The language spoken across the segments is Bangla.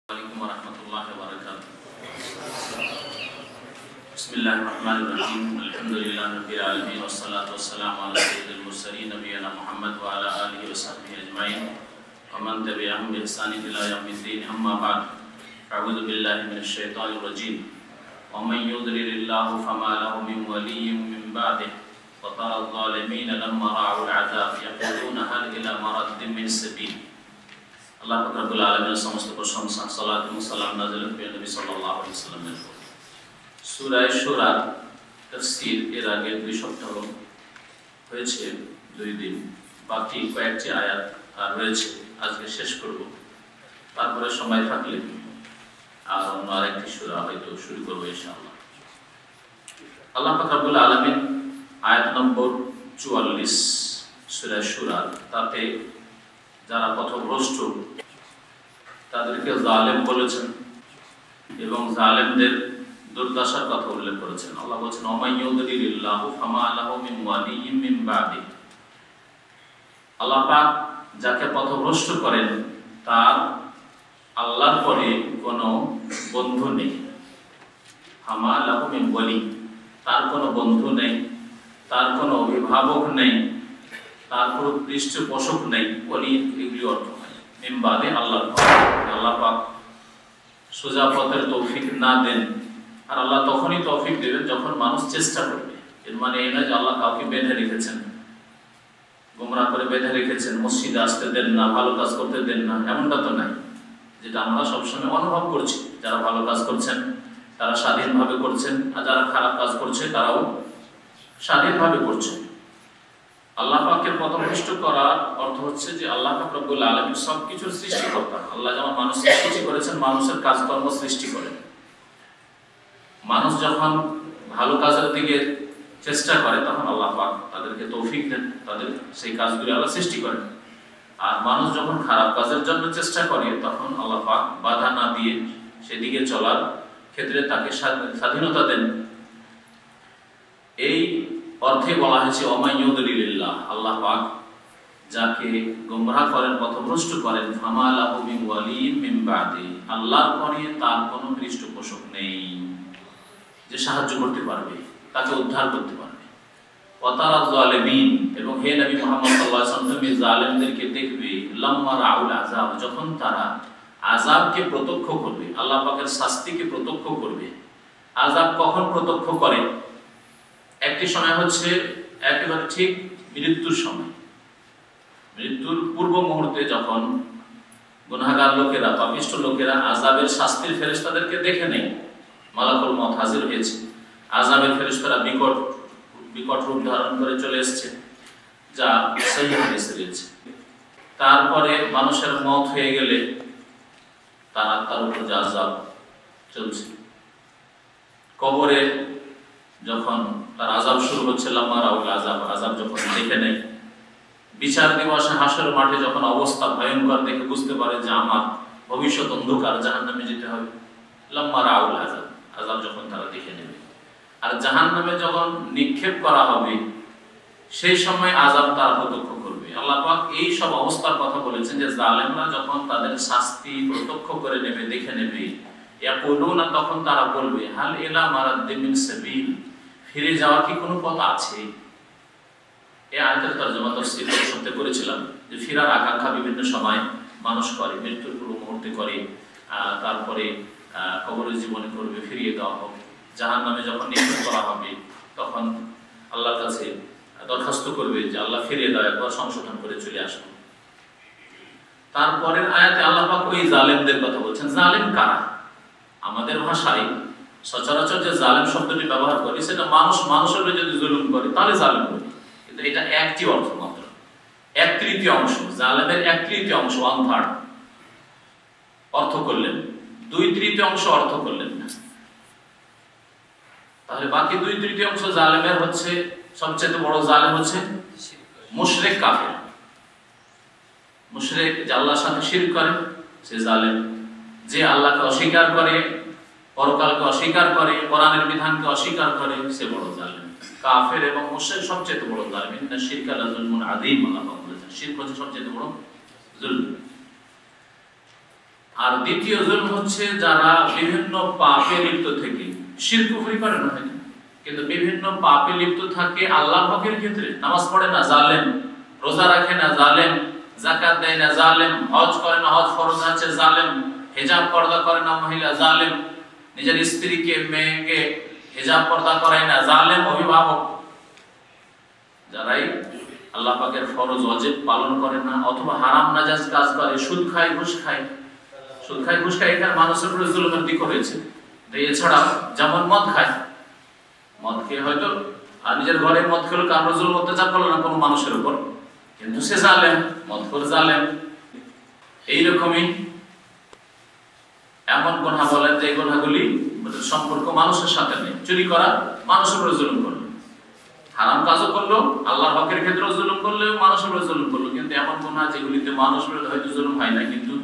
Assalamualaikum warahmatullahi wabarakatuh. Bismillahirrahmanirrahim. Alhamdulillahirabbil alamin wassalatu wassalamu ala sayyidil mursalin nabiyina Muhammad wa ala alihi washabbihi ajmain. Wa man tabi'ahum bi ihsanin ila yaumiddin. Amma ba'd. A'udzu billahi minasy syaithanir rajim. Wa man yudlilillahu fama lahu min waliyyin min ba'dihi. Wa tara adh-dhalimina lamma ra'u al-'adzab yaquluna hal ila maraddin min sabil. আল্লাহ রাব্বুল আলামিনের সমস্ত প্রশংসা সালাত এবং সালাম নাযিল হোক নবী সাল্লাল্লাহু আলাইহি ওয়াসাল্লামের উপর। সূরা শুরা তাফসীর এর আগে 2 সপ্তাহ হয়েছে, 2 দিন, বাকি কয়েকটি আয়াত আর রয়েছে, আজকে শেষ করব। তারপরে সময় থাকলে আর অন্য আরেকটি সূরা হয়তো শুরু করব ইনশাআল্লাহ। আল্লাহ রাব্বুল আলামিন আয়াত নম্বর 44 সূরা শুরা, তাতে যারা পথভ্রষ্ট তাদেরকে জালেম বলেছেন এবং জালেমদের দুর্দশার কথা উল্লেখ করেছেন। আল্লাহ বলেছেন ওমাইয়ুদলিল্লাহু ফামা লাহু মিন ওয়ালিয়্যিম মিন বাদি। আল্লাহ পাক যাকে পথভ্রষ্ট করেন তার আল্লাহর পরে কোনো বন্ধু নেই। ফামা লাহু মিন ওয়ালি, তার কোনো বন্ধু নেই, তার কোনো অভিভাবক নেই, তার কোনো পৃষ্ঠপোষক নেই। ওলি এগুলি অর্থ হয় মিন বাদে আল্লাহর পরে। আল্লাহ পাক সোজা পথের তৌফিক না দেন, আর আল্লাহ তখনই তৌফিক দেবেন যখন মানুষ চেষ্টা করবে। এর মানে এই নয় যে আল্লাহ কাউকে বেঁধে রেখেছেন, গোমরাহ করে বেঁধে রেখেছেন, মসজিদে আসতে দেন না, ভালো কাজ করতে দেন না, এমনটা তো নাই। যেটা আমরা সবসময় অনুভব করছি, যারা ভালো কাজ করছেন তারা স্বাধীনভাবে করছেন, আর যারা খারাপ কাজ করছে তারাও স্বাধীনভাবে করছেন। আল্লাহ পাকের পথভ্রষ্ট করার অর্থ হচ্ছে যে আল্লাহ পাক রব্বুল আলামিন সবকিছুর সৃষ্টিকর্তা। আল্লাহ যেমন মানুষকে সৃষ্টি করেছেন, মানুষের কাজকর্ম সৃষ্টি করেন। মানুষ যখন ভালো কাজের দিকে চেষ্টা করে তখন আল্লাহ পাক তাদেরকে তৌফিক দেন, তাদের সেই কাজগুলি আল্লাহ সৃষ্টি করেন। আর মানুষ যখন খারাপ কাজের জন্য চেষ্টা করে তখন আল্লাহ পাক বাধা না দিয়ে সেদিকে চলার ক্ষেত্রে তাকে স্বাধীনতা দেন। এই অর্থে বলা হয়েছে ওমাইয়ুদলিল্লাহ, আল্লাহ পাক যাকে গোমরাহ করেন, পথভ্রষ্ট করেন, ফামা লাহু মিন ওয়ালিয়্যিম মিন বাদি, আল্লাহর পরে তার কোনো পৃষ্ঠপোষক নেই যে সাহায্য করতে পারবে, তাকে উদ্ধার করতে পারবে। ওয়া তারা যালিমিন, এবং হে নবী মুহাম্মদ সাল্লাল্লাহু আলাইহি ওয়াসাল্লাম তুমি জালেমদেরকে দেখবে, লাম্মা রাউল আযাব, যখন তারা আযাবকে প্রত্যক্ষ করবে, আল্লাহ পাকের শাস্তিকে প্রত্যক্ষ করবে। আযাব কখন প্রত্যক্ষ করে? একটি সময় হচ্ছে একেবারে ঠিক মৃত্যুর সময়, মৃত্যুর পূর্ব মুহূর্তে যখন গুনাহগার লোকেরা, পাপিষ্ঠ লোকেরা আযাবের শাস্তির ফেরেশতাদেরকে দেখে নেয়। মালাকুল মউত হাজির হয়েছে, আযাবের ফেরেশতারা বিকট রূপ ধারণ করে চলে এসেছে, যা সহিহ হাদিসে রয়েছে। তারপরে মানুষের মওত হয়ে গেলে তার আত্মার উপর যে আযাব চলছে, কবরে যখন তার আযাব শুরু হচ্ছে, লাম্মা রাউল আযাব, আযাব যখন দেখে নেয়, বিচার দিবসে হাসরের মাঠে যখন অবস্থা ভয়ঙ্কর দেখে বুঝতে পারে যে আমার ভবিষ্যৎ অন্ধকার, জাহান্নামে যেতে হবে। লাম্মা রাউল আযাব, আযাব যখন তারা দেখে নেবে, আর জাহান্নামে যখন নিক্ষেপ করা হবে সেই সময় আযাব তারা প্রত্যক্ষ করবে। আল্লাহ পাক এই সব অবস্থার কথা বলেছেন যে জালেমরা যখন তাদের শাস্তি প্রত্যক্ষ করে নেবে, দেখে নেবে, ইয়াকুলুনা, তখন তারা বলবে হাল ইলা মারাদ্দিন মিন সাবিল, ফিরে যাওয়ার কি কোনো পথ আছে? এই আয়াতের তরজমা তাফসীর করতে করেছিলাম যে ফিরার আকাঙ্ক্ষা বিভিন্ন সময় মানুষ করে, মৃত্যুর পূর্ব মুহূর্তে করে, তারপরে কবরের জীবনে করবে ফিরিয়ে দেওয়া হবে, জাহান্নামে যখন নিক্ষেপ করা হবে তখন আল্লাহর কাছে দরখাস্ত করবে যে আল্লাহ ফিরিয়ে দাও, একবার সংশোধন করে চলে আসুন। তারপরের আয়াতে আল্লাহ পাক ওই জালেমদের কথা বলছেন। জালেম কারা? আমাদের ভাষায় সচরাচর যে জালেম শব্দটি ব্যবহার করি সেটা মানুষ মানুষের যদি জুলুম করে তাহলে জালেম বলি, কিন্তু এটা একটি অর্থ মাত্র, 1/3 অংশ, জালেমের 1/3 অংশ, 1/3 অর্থ করলেন, 2/3 অংশ অর্থ করলেন না। তাহলে বাকি 2/3 অংশ জালেমের হচ্ছে, সবচেয়ে বড় জালেম হচ্ছে মুশরিক, কাফের। মুশরিক যে আল্লাহর সাথে শিরক করে সে জালেম, যে আল্লাহকে অস্বীকার করে, পরকালকে অস্বীকার করে, কোরআনের বিধানকে অস্বীকার করে, সে বড় জালেম। কাফের এবং মুশরিক সবচেয়ে বড় জালেম। ইন্না শিরকা লাযুলমুন আযীম, আল্লাহ বলেছেন শিরক হচ্ছে সবচেয়ে বড় জুলম। আর দ্বিতীয় জুলুম হচ্ছে যারা বিভিন্ন পাপে লিপ্ত থেকে, শিরক কুফরি করে না থাকে কিন্তু বিভিন্ন পাপে লিপ্ত থাকে আল্লাহর হকের ক্ষেত্রে, নামাজ পড়ে না জালেম, রোজা রাখে না জালেম, যাকাত দেয় না জালেম, হজ করে না, হজ ফরজ আছে জালেম, হিজাব পর্দা করে না মহিলা জালেম, নিজের স্ত্রীকে মেয়েকে হিজাব পর্দা করায় না জালেম, অভিভাবক যারাই আল্লাহ পাকের ফরজ ওয়াজিব পালন করে না অথবা হারাম নাজায়েজ কাজ করে, সুদ খায় ঘুষ খায়, সুদ খায় ঘুষ খায়, এখানে মানুষের উপরে জুলুমের দিক হয়েছে। এছাড়া যেমন মদ খায়, মদ খেয়ে হয়তো আর নিজের ঘরে মদ খেলো, কারোর জুলুম অত্যাচার করলো না কোনো মানুষের উপর, কিন্তু সে জালেম, মদ করে জালেম। এইরকমই এমন গুনাহ বলেন যে গুনাহগুলি সম্পর্ক মানুষের সাথে নেই, চুরি করা মানুষের উপরে জুলুম করলো, হারাম কাজও করলো, আল্লাহর হকের ক্ষেত্রেও জুলুম করলেও মানুষের উপরে জুলুম করলো। কিন্তু এমন গুনাহ যেগুলিতে মানুষের উপরে হয়তো জুলুম হয় না, কিন্তু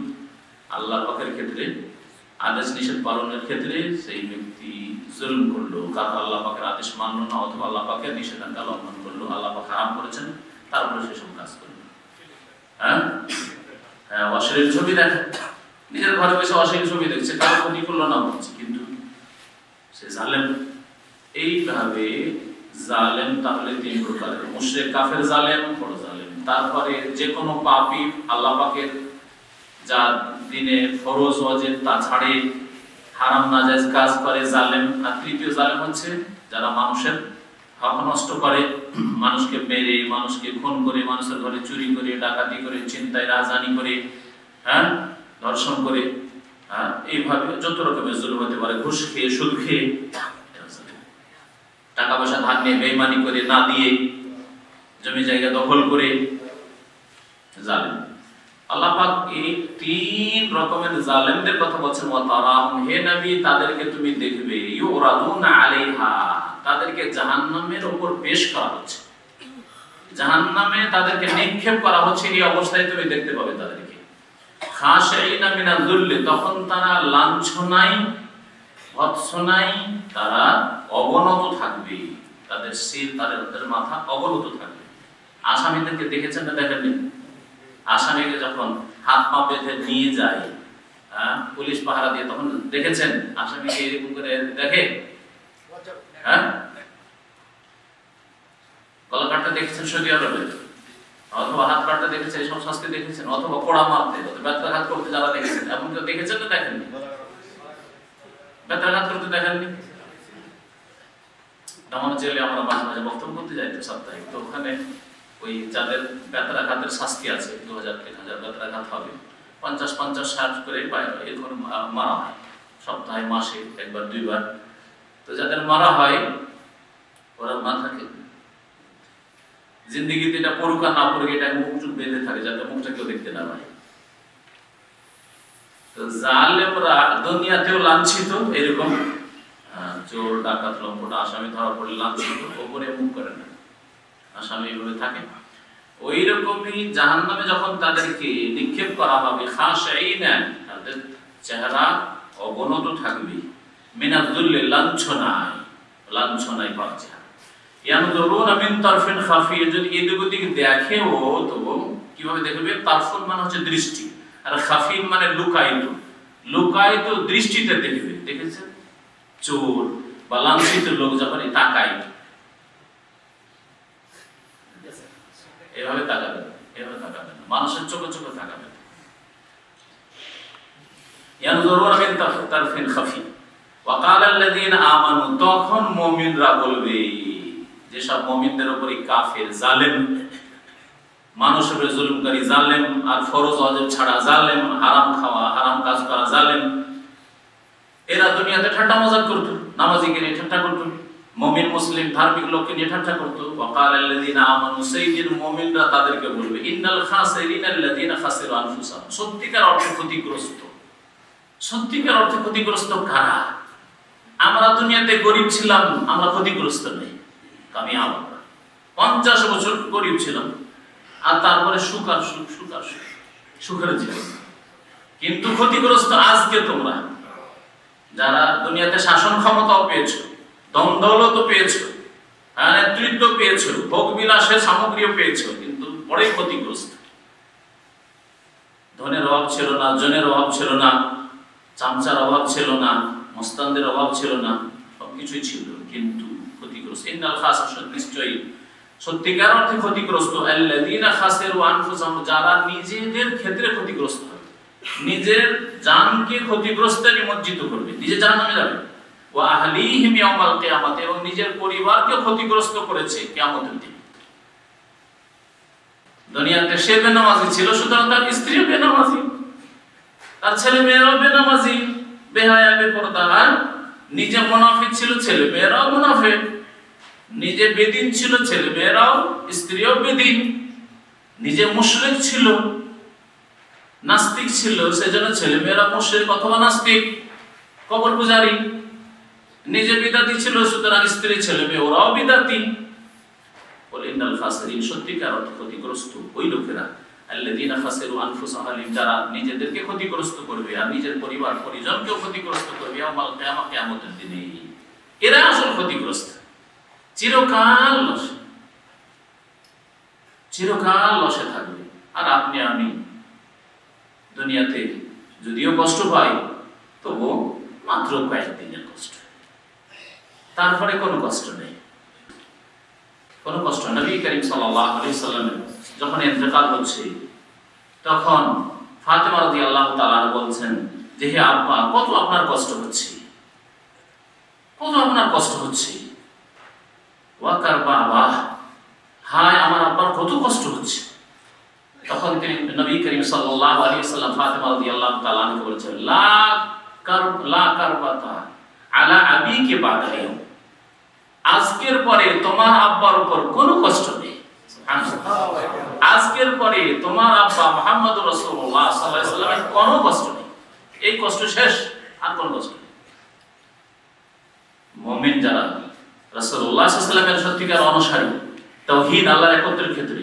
আল্লাহর হকের ক্ষেত্রে আদেশ নিষেধ পালনের ক্ষেত্রে সেই ব্যক্তি জুলুম করলো, কারণ আল্লাহ পাকের আদেশ মানলো না অথবা আল্লাহ পাকের নিষেধাজ্ঞা লঙ্ঘন করলো, আল্লাহ পাক হারাম করেছেন তারপরে সেসব কাজ করলো। হ্যাঁ, অশ্লীল ছবি দেখে, নিজের ঘরে বসে অশ্লীল ছবি দেখছে, কারো ক্ষতি করলো না বলছে, কিন্তু সে জালেম। এইভাবে জালেম তাহলে তিন প্রকারের, মুশরিক কাফের জালেম, বড় জালেম, তারপরে যে কোনো পাপী আল্লাহ পাকের যা দিনে ফরজ ওয়াজিব তা ছাড়ে হারাম নাজায়েজ কাজ করে জালেম। আর তৃতীয় জালেম হচ্ছে যারা মানুষের হক নষ্ট করে, মানুষকে মেরে, মানুষকে খুন করে, মানুষের ঘরে চুরি করে, ডাকাতি করে, ছিনতাই রাজধানী করে, হ্যাঁ, ধর্ষণ করে, হ্যাঁ, এইভাবে যত রকমের জুলুম হতে পারে, ঘুষ খেয়ে, সুদ খেয়ে, টাকা পয়সা ধার নিয়ে বেঈমানি করে, না দিয়ে, জমি জায়গা দখল করে, জালেম। আল্লাহ পাক এই তিন রকমের জালেমদের কথা বলছেন, ওয়া তারাহুম, হে নবী তাদেরকে তুমি দেখবে, ইউরাদুনা আলাইহা, তাদেরকে জাহান্নামের উপর পেশ করা হচ্ছে, জাহান্নামে তাদেরকে নিক্ষেপ করা হচ্ছে, এই অবস্থায় তুমি দেখতে পাবে তাদেরকে। খাশিইনা মিনাল যুল্লি, তখন তারা লাঞ্ছনায়, ভৎসনায় তারা অবনত থাকবে, তাদের শির, তাদের মাথা অবনত থাকবে। আসামিদেরকে দেখেছেন না দেখেননি? আসামিকে যখন হাত পা বেঁধে নিয়ে যায়, পুলিশ পাহারা দিয়ে, তখন দেখেছেন আসামিকে এরকম করে দেখে? হ্যাঁ, গলা কাটতে দেখেছেন সৌদি আরবে, অথবা হাত কাটতে দেখেছেন, এইসব শাস্তি দেখেছেন, অথবা কোড়া মারতে, ব্যত্রাঘাত করতে যারা দেখেছেন, এমন কেউ দেখেছেন না দেখেননি? ব্যত্রাঘাত করতে দেখেননি? আমার জেলে আমরা মাঝে মাঝে বক্তব্য করতে যাই তো সাপ্তাহিক, তো ওখানে ওই যাদের ব্যত্রাঘাতের শাস্তি আছে, 2000-3000 ব্যত্রাঘাত হবে, 50-50-60 করে এরকম মারা হয় সপ্তাহে, মাসে একবার দুইবার। তো যাদের মারা হয় ওরা মাথাকে জিন্দিগিতে এটা পড়ুক আর না পড়ুক, এটা মুখ চুপ বেঁধে থাকে যাতে মুখটা কেউ দেখতে না পায়। তো জালেমরা দুনিয়াতেও লাঞ্ছিত, এরকম চোর, ডাকাত, লম্পট, আসামি ধরা পড়লে লাঞ্ছিত, ওপরে মুখ করে না, আসামি এভাবে থাকে। ওই রকমই জাহান্নামে যখন তাদেরকে নিক্ষেপ করা হবে, খাশিইনা, তাদের চেহারা অবনত থাকবে, মিনাল যুল্লি, লাঞ্ছনায়, লাঞ্ছনায় পাওয়া চেহারা। ইয়ানজুরুনা মিন তারফিন খাফি, যদি এদিক ওদিক দেখেও তো কিভাবে দেখবে? তারফুন মানে হচ্ছে দৃষ্টি, আর খাফি মানে লুকায়িত, লুকায়িত দৃষ্টিতে দেখবে। দেখেছেন চোর বা লাঞ্ছিত লোক যখন তাকায়, এভাবে তাকাবে, এভাবে তাকাবে না, মানুষের চোখে চোখে তাকাবে। ইয়ানজুরুনা মিন তারফিন খাফি ওয়া ক্বালা আল্লাযীনা আমানু, তখন মুমিনরা বলবে, যেসব মুমিনদের উপরে কাফের, জালেম, মানুষের উপরে জুলুমকারী জালেম, আর ফরজ ওয়াজিব ছাড়া জালেম, হারাম খাওয়া, হারাম কাজ করা জালেম, এরা দুনিয়াতে ঠাট্টা মজাক করত, নামাজিকে নিয়ে ঠাট্টা করত, মুমিন মুসলিম ধার্মিক লোককে নিয়ে ঠাট্টা করত। ওয়া ক্বালা আল্লাযীনা আমানু, সেই দিন মুমিনরা তাদেরকে বলবে, ইন্নাল খাসিরিনা আল্লাযীনা খাসিরু আনফুসাহুম, সত্যিকার অর্থে ক্ষতিগ্রস্ত। সত্যিকার অর্থে ক্ষতিগ্রস্ত কারা? আমরা দুনিয়াতে গরিব ছিলাম, আমরা ক্ষতিগ্রস্ত নেই, কামিয়াব। 50 বছর গরিব ছিলাম, আর তারপরে সুখ আর সুখ, সুখ আর সুখ, সুখের জীবন। কিন্তু ক্ষতিগ্রস্ত আজকে তোমরা, যারা দুনিয়াতে শাসন ক্ষমতাও পেয়েছো, ধন দৌলত পেয়েছো, নেতৃত্ব পেয়েছো, ভোগ বিলাসের সামগ্রীও পেয়েছো, কিন্তু বড়ই ক্ষতিগ্রস্ত। ধনের অভাব ছিল না, জনের অভাব ছিল না, চামচার অভাব ছিল না, মস্তানদের অভাব ছিল না, সবকিছুই ছিল, কিন্তু ক্ষতিগ্রস্ত। ইন্নাল খাসিরিন, নিশ্চয়ই সত্যিকার অর্থে ক্ষতিগ্রস্ত, আল্লাযীনা খাসিরু আনফুসাহুম, যারা নিজেদের ক্ষেত্রে ক্ষতিগ্রস্ত হবে, নিজের জানকে ক্ষতিগ্রস্তে নিমজ্জিত করবে, নিজে জাহান্নামে যাবে। ওয়া আহলিহিম ইয়াউমাল কিয়ামাত, এবং নিজের পরিবারকে ক্ষতিগ্রস্ত করেছে কিয়ামতের দিন। দুনিয়াতে সে বেনামাজি ছিল, সুতরাং তার স্ত্রীও বেনামাজি, তার ছেলে মেয়েরাও বেনামাজি, বেহায়া বেপরদা। নিজে মুনাফিক ছিল, ছেলে মেয়েরাও মুনাফিক। নিজে বেদিন ছিল, ছেলে মেয়েরাও, স্ত্রীও বেদিন। নিজে মুশরিক ছিল, নাস্তিক ছিল, সেজন্য ছেলে মেয়েরা মুশরিক অথবা নাস্তিক, কবর পূজারী। নিজে বিদাতি ছিল, সুতরাং স্ত্রী ছেলে মেয়ে ওরাও বিদাতি। বলে ইন্নাল খাসিরিন, সত্যিকার অর্থে ক্ষতিগ্রস্ত ওই লোকেরা, আল্লাযীনা খাসিরু আনফুসাহুম, যারা নিজেদেরকে ক্ষতিগ্রস্ত করবে আর নিজের পরিবার পরিজনকেও ক্ষতিগ্রস্ত করবে ইয়াউমাল কিয়ামা, কিয়ামতের দিনে। এরা আসল ক্ষতিগ্রস্ত, চিরকাল লসে, চিরকাল লসে থাকবে। আর আপনি আমি দুনিয়াতে যদিও কষ্ট পাই, তবু মাত্র কয়েকদিনের কষ্ট, তারপরে কোনো কষ্ট নেই, কোনো কষ্ট। নবী করিম সাল্লাল্লাহু আলাইহি সাল্লাম যখন ইন্তেকাল হচ্ছে, তখন ফাতেমা রাদিয়াল্লাহু তাআলা বলছেন যে, হে আব্বা, কত আপনার কষ্ট হচ্ছে, কত আপনার কষ্ট হচ্ছে। ওয়াকার বাবা, হায় আমার আব্বার কত কষ্ট হচ্ছে। তখন তিনি নবী করিম সাল্লাল্লাহু আলাইহি সাল্লাম ফাতেমা রাদিয়াল্লাহু তাআলা কে বলেছেন, লা কারবাতা আলা আবিকে বাদালিও, আজকের পরে তোমার আব্বার উপর কোনো কষ্ট নেই। আজকের পরে তোমার আব্বা মুহাম্মদুর রাসূলুল্লাহ সাল্লাল্লাহু আলাইহি ওয়াসাল্লামের কোনো কষ্ট নেই, এই কষ্ট শেষ, আর কোনো কষ্ট নেই। মুমিন যারা রাসূলুল্লাহ সাল্লাল্লাহু আলাইহি ওয়াসাল্লামের সত্যিকার অনুসারী, তাওহীদ আল্লাহর একত্রের ক্ষেত্রে,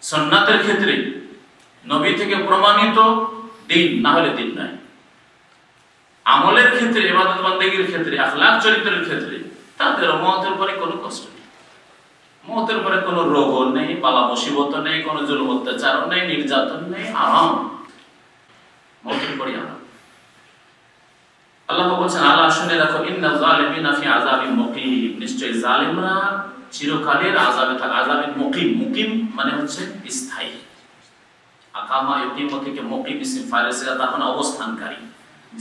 সুন্নাতের ক্ষেত্রে, নবী থেকে প্রমাণিত দিন না হলে দিন নাই, আমলের ক্ষেত্রে, ইবাদত বন্দেগীর ক্ষেত্রে, আখলাক চরিত্রের ক্ষেত্রে, তাদের মওতের পরে কোনো কষ্ট নেই, মওতের পরে কোনো রোগ নেই, বালা মুসিবত নেই, কোনো জুলুম অত্যাচার নেই, নির্যাতন নেই, আরাম, মওতের পরে আরাম। আল্লাহ বলেছেন, আল্লাহ শুনে রাখো, ইন্নাল যালিমিনা ফি আযাবিন মুকিম, নিশ্চয়ই জালিমরা চিরকালের আযাবে থাকে। আযাবিন মুকিম, মুকিম মানে হচ্ছে স্থায়ী। আকামা ইউকিমু থেকে মুকিম ইসম ফাইল, সেটা তার মানে অবস্থানকারী,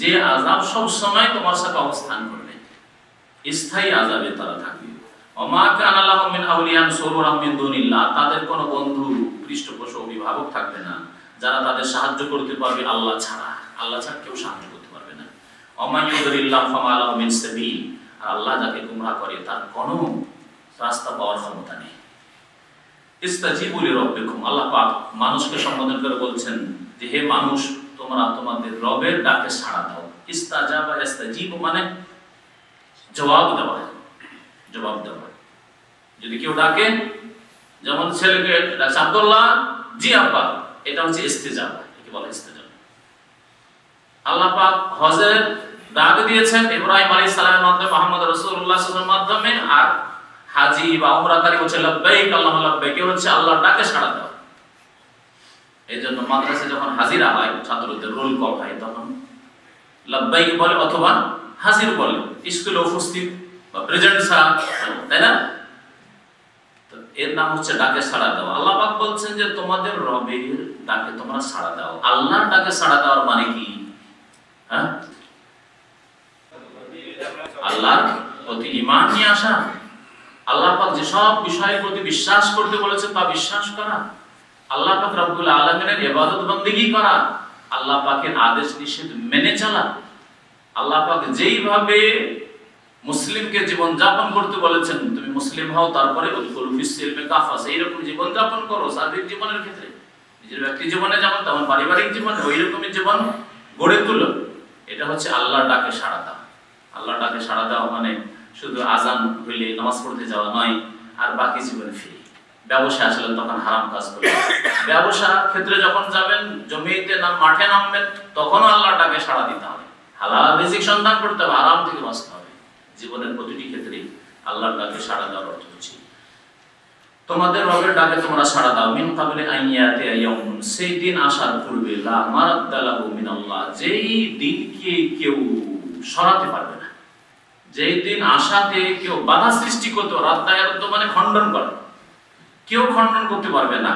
যে আযাব সব সময় তোমার সাথে অবস্থান করবে, স্থায়ী আযাবে তারা থাকবে। ওমা কানা লাহুম মিন আউলিয়ান সুরুরাম মিন দুনিল্লাহ, তাদের কোনো বন্ধু, পৃষ্ঠপোষক, অভিভাবক থাকবে না যারা তাদের সাহায্য করতে পারবে আল্লাহ ছাড়া। আল্লাহ ছাড়া কেউ সাহায্য করতে পারবে না। ওমা ইউদরিল্লাহু ফামা লাহু মিন সাবিল, আর আল্লাহ যাকে গুমরাহ করে তার কোনো রাস্তা পাওয়ার ক্ষমতা নেই। ইস্তাজিবু লিরাব্বিকুম, আল্লাহ পাক মানুষকে সম্বোধন করে বলছেন যে, হে মানুষ, তোমরা তোমাদের রবের ডাকে সাড়া দাও। ইস্তাজাবা ইস্তাজিবু মানে জবাব দেওয়া, জবাব দেওয়া। যদি কেউ ডাকে, যেমন ছেলেকে ডাকছে আব্দুল্লাহ, জি আব্বা, এটা হচ্ছে ইস্তিজাবা, একে বলে ইস্তিজাবা। আল্লাহ পাক হজের ডাক দিয়েছেন ইব্রাহিম আলাইহিস সালামের মাধ্যমে, মুহাম্মদ রাসূলুল্লাহ সাল্লাল্লাহু আলাইহি ওয়াসাল্লামের মাধ্যমে, আর হাজী বা উমরাকারী হচ্ছে লাব্বাইক আল্লাহুম্মা লাব্বাইক, হচ্ছে আল্লাহর ডাকে সাড়া দাও। এইজন্য মাদ্রাসায় যখন হাজিরা হয়, ছাত্রদের রোল কল হয়, তখন লাব্বাইক বলে অথবা হাজির বলে, স্কুলে উপস্থিত বা প্রেজেন্ট স্যার, তাই না? তো এর নাম হচ্ছে ডাকে সাড়া দাও। আল্লাহ পাক বলছেন যে তোমাদের রবের ডাকে তোমরা সাড়া দাও। আল্লাহর ডাকে সাড়া দেওয়ার মানে কি? হ্যাঁ, আল্লাহর প্রতি ঈমান নিয়ে আসা, আল্লাহ পাক যে সব বিষয়ের প্রতি বিশ্বাস করতে বলেছেন তা বিশ্বাস করা, আল্লাহ পাক রব্বুল আলামিনের ইবাদত বন্দেগী করা, আল্লাহ পাকের আদেশ নিষেধ মেনে চলা। আল্লাহ পাক যেইভাবে মুসলিমকে জীবন যাপন করতে বলেছেন, তুমি মুসলিম হও, তারপরে এইরকম জীবন যাপন করো। সার্বিক জীবনের ক্ষেত্রে, নিজের ব্যক্তি জীবনে যেমন তেমন পারিবারিক জীবনে ওই রকমের জীবন গড়ে তুলো। এটা হচ্ছে আল্লাহর ডাকে সাড়া দাও। আল্লাহর ডাকে সাড়া দেওয়া মানে শুধু আজান হইলে নামাজ পড়তে যাওয়া নয়, আর বাকি জীবনে ফিরে ব্যবসায় আসলেন তখন হারাম কাজ করবেন, ব্যবসা ক্ষেত্রে যখন যাবেন, জমিতে মাঠে নামবেন, তখনও আল্লাহর ডাকে সাড়া দিতে হবে, হালাল রিজিক সন্ধান করতে হবে, আরাম থেকে বাঁচতে হবে। জীবনের প্রতিটি ক্ষেত্রে আল্লাহর ডাকে সাড়া দেওয়ার অর্থ হচ্ছে তোমাদের রবের ডাকে তোমরা সাড়া দাও, মিন ক্বাবলি আন ইয়াতিয়া ইয়াউমুন, সেই দিন আসার পূর্বে, লা মারাদ্দা লাহু মিনাল্লাহ, যেই দিনকে কেউ সরাতে পারবে না, যেই দিন আসাতে কেউ বাধা সৃষ্টি করতে, রাদ্দায়ারদ্দ মানে খণ্ডন করা, কেউ খণ্ডন করতে পারবে না।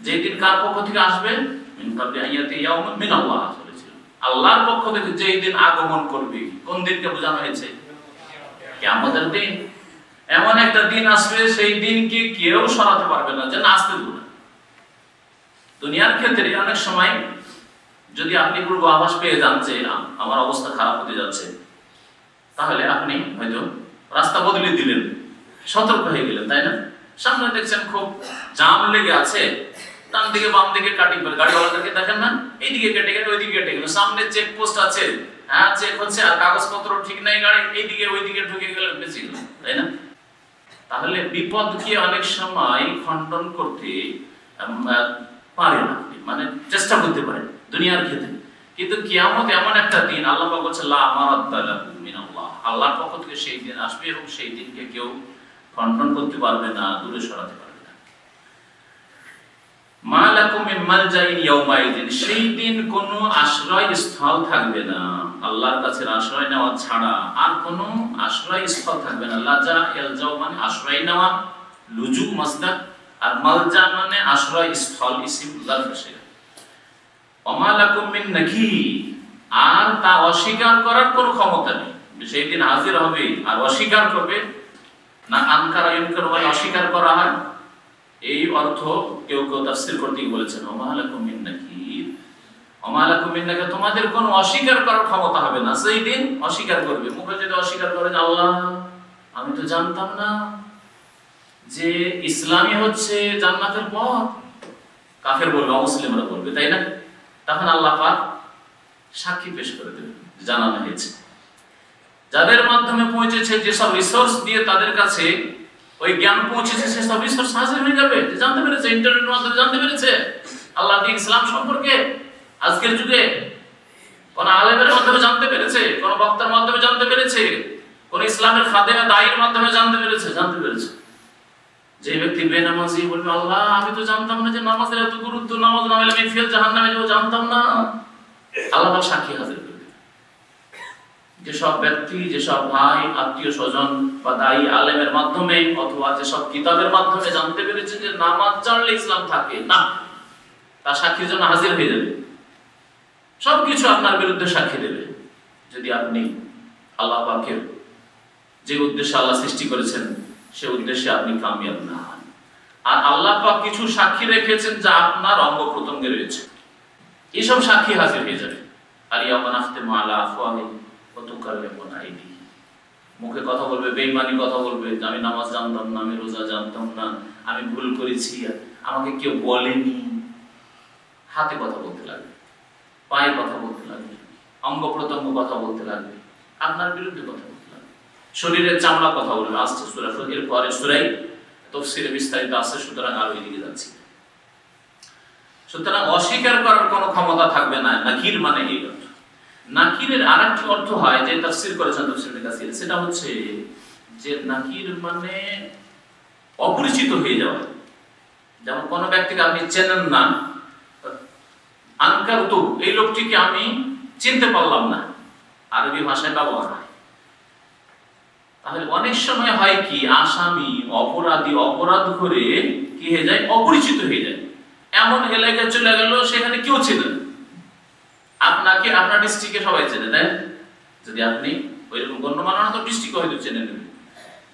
যেই দিন কার পক্ষ থেকে আসবে? মিন ক্বাবলি আন ইয়াতিয়া ইয়াউমুন মিনাল্লাহ, বলেছিল আল্লাহর পক্ষ থেকে যেই দিন আগমন করবে। কোন দিনকে বোঝানো হয়েছে? কিয়ামতের দিন। এমন একটা দিন আসবে, সেই দিনকে কেউ সরাতে পারবে না, যে আসতে দেব না। দুনিয়ার ক্ষেত্রে অনেক সময় যদি আপনি পূর্ব আভাস পেয়ে যান যে আমার অবস্থা খারাপ হতে যাচ্ছে, তাহলে আপনি হয়তো রাস্তা বদলে দিলেন, সতর্ক হয়ে গেলেন, তাই না? সামনে দেখছেন খুব জাম লেগে আছে, ডান দিকে বাম দিকে কাটিং করে গাড়িওয়ালাদেরকে দেখেন না, এইদিকে কেটে গেল ওইদিকে কেটে গেল, সামনে চেক পোস্ট আছে, হ্যাঁ চেক হচ্ছে, আর কাগজপত্র ঠিক নাই, গাড়ি এইদিকে ওইদিকে ঢুকে গেল, বেশি গেল, তাই না? তাহলে বিপদকে অনেক সময় খণ্ডন করতে পারে না, মানে চেষ্টা করতে পারে দুনিয়ার ক্ষেত্রে, কিন্তু কিয়ামত এমন একটা দিন, আল্লাহ পাক বলেছেন লা মারাদ্দা লাহু মিনাল্লাহ, আল্লাহর পক্ষ থেকে সেই দিন আসবে এবং সেই দিনকে কেউ খণ্ডন করতে পারবে না, দূরে সরাতে পারবে না। মা লাকুম মিন মালজাইন ইয়াউমাইদিন, সেই দিন কোনো আশ্রয় স্থল থাকবে না, আল্লাহর কাছে আশ্রয় নেওয়া ছাড়া আর কোনো আশ্রয় স্থল থাকবে না। লাজা ইয়ালজাউ মানে আশ্রয় নেওয়া, লুজু মাসদার, আর মালজা মানে আশ্রয় স্থল, ইসিম লাফজ সেটা। ওমা লাকুম মিন নাকির, আর তা অস্বীকার করার কোনো ক্ষমতা নেই। সেই দিন হাজির হবে আর অস্বীকার করবে না, আনকারা ইনকার বলে অস্বীকার করা হয়, এই অর্থ কেউ কেউ তাফসীর করতে বলেছেন ওমা লাকুম মিন নাকির, ওমা লাকুম মিন নাকির, তোমাদের কোনো অস্বীকার করার ক্ষমতা হবে না, সেই দিন অস্বীকার করবে। মুখে যদি অস্বীকার করে যে আল্লাহ আমি তো জানতাম না যে ইসলামই হচ্ছে জান্নাতের পথ, কাফের বলবে, অমুসলিমরা বলবে, তাই না? তখন আল্লাহ পাক সাক্ষী পেশ করে দেবেন, জানানো হয়েছে। যাদের মাধ্যমে পৌঁছেছে, যেসব রিসোর্স দিয়ে তাদের কাছে ওই জ্ঞান পৌঁছেছে, সেসব রিসোর্স হাজির হয়ে যাবে, যে জানতে পেরেছে, ইন্টারনেটের মাধ্যমে জানতে পেরেছে আল্লাহ দ্বীন ইসলাম সম্পর্কে। আজকের যুগে কোন আলেমের মাধ্যমে জানতে পেরেছে, কোন বক্তার মাধ্যমে জানতে পেরেছে, কোন ইসলামের খাদেমে দায়ীর মাধ্যমে জানতে পেরেছে। যে ব্যক্তি বেনামাজি বলবে আল্লাহ আমি তো জানতাম না যে নামাজের এত গুরুত্ব, নামাজ না হলে আমি ফের জাহান্নামে যাব, জানতাম না। আল্লাহ পাক সাক্ষী হাজির করে দেবেন। যেসব ব্যক্তি, যেসব ভাই, আত্মীয় স্বজন বা দায়ী আলেমের মাধ্যমে অথবা যেসব কিতাবের মাধ্যমে জানতে পেরেছে যে নামাজ জানলে ইসলাম থাকে না, তার সাক্ষীর জন্য হাজির হয়ে যাবে, সবকিছু আপনার বিরুদ্ধে সাক্ষী দেবে, যদি আপনি আল্লাহ পাকের যে উদ্দেশ্যে আল্লাহ সৃষ্টি করেছেন সে উদ্দেশ্যে আপনি কামিয়াব না হন। আর আল্লাহ পাক কিছু সাক্ষী রেখেছেন যা আপনার অঙ্গ প্রত্যঙ্গে রয়েছে, এইসব সাক্ষী হাজির হয়ে যাবে। আর ইয়াওমা নাখতিমু আলা আফওয়াহিহিম ওয়া তুকাল্লিমুনা আইদিহিম, মুখে কথা বলবে, বেঈমানি কথা বলবে, যে আমি নামাজ জানতাম না, আমি রোজা জানতাম না, আমি ভুল করেছি, আমাকে কেউ বলেনি। হাতে কথা বলতে লাগবে, পায়ে কথা বলতে লাগবে, অঙ্গ প্রত্যঙ্গ কথা বলতে লাগবে, আপনার বিরুদ্ধে কথা বলতে লাগবে, শরীরের চামড়া কথা বলবে। আসছে সূরা এর পরে সূরাই তাফসীরে বিস্তারিত আছে, সুতরাং আরো এদিকে যাচ্ছি। সুতরাং অস্বীকার করার কোনো ক্ষমতা থাকবে না। নাকির মানে এই অর্থ। নাকিরের আরেকটি অর্থ হয় যে তাফসীর করেছেন তাফসীরের কাছে, সেটা হচ্ছে যে নাকির মানে অপরিচিত হয়ে যাওয়া। যেমন কোন ব্যক্তিকে আপনি চেনেন না, আনকারতু, এই লোকটিকে আমি চিনতে পারলাম না, আরবি ভাষায় ব্যবহার হয়। তাহলে অনেক সময় হয় কি, আসামি অপরাধী অপরাধ করে কি হয়ে যায়, অপরিচিত হয়ে যায়। এমন এলাকায় চলে গেল সেখানে কেউ চেনে না, আপনাকে আপনার ডিস্ট্রিক্টে সবাই চেনে, তাই? যদি আপনি ওইরকম গণ্যমান্য না, তো ডিস্ট্রিক্ট হয়তো চেনে নেবে,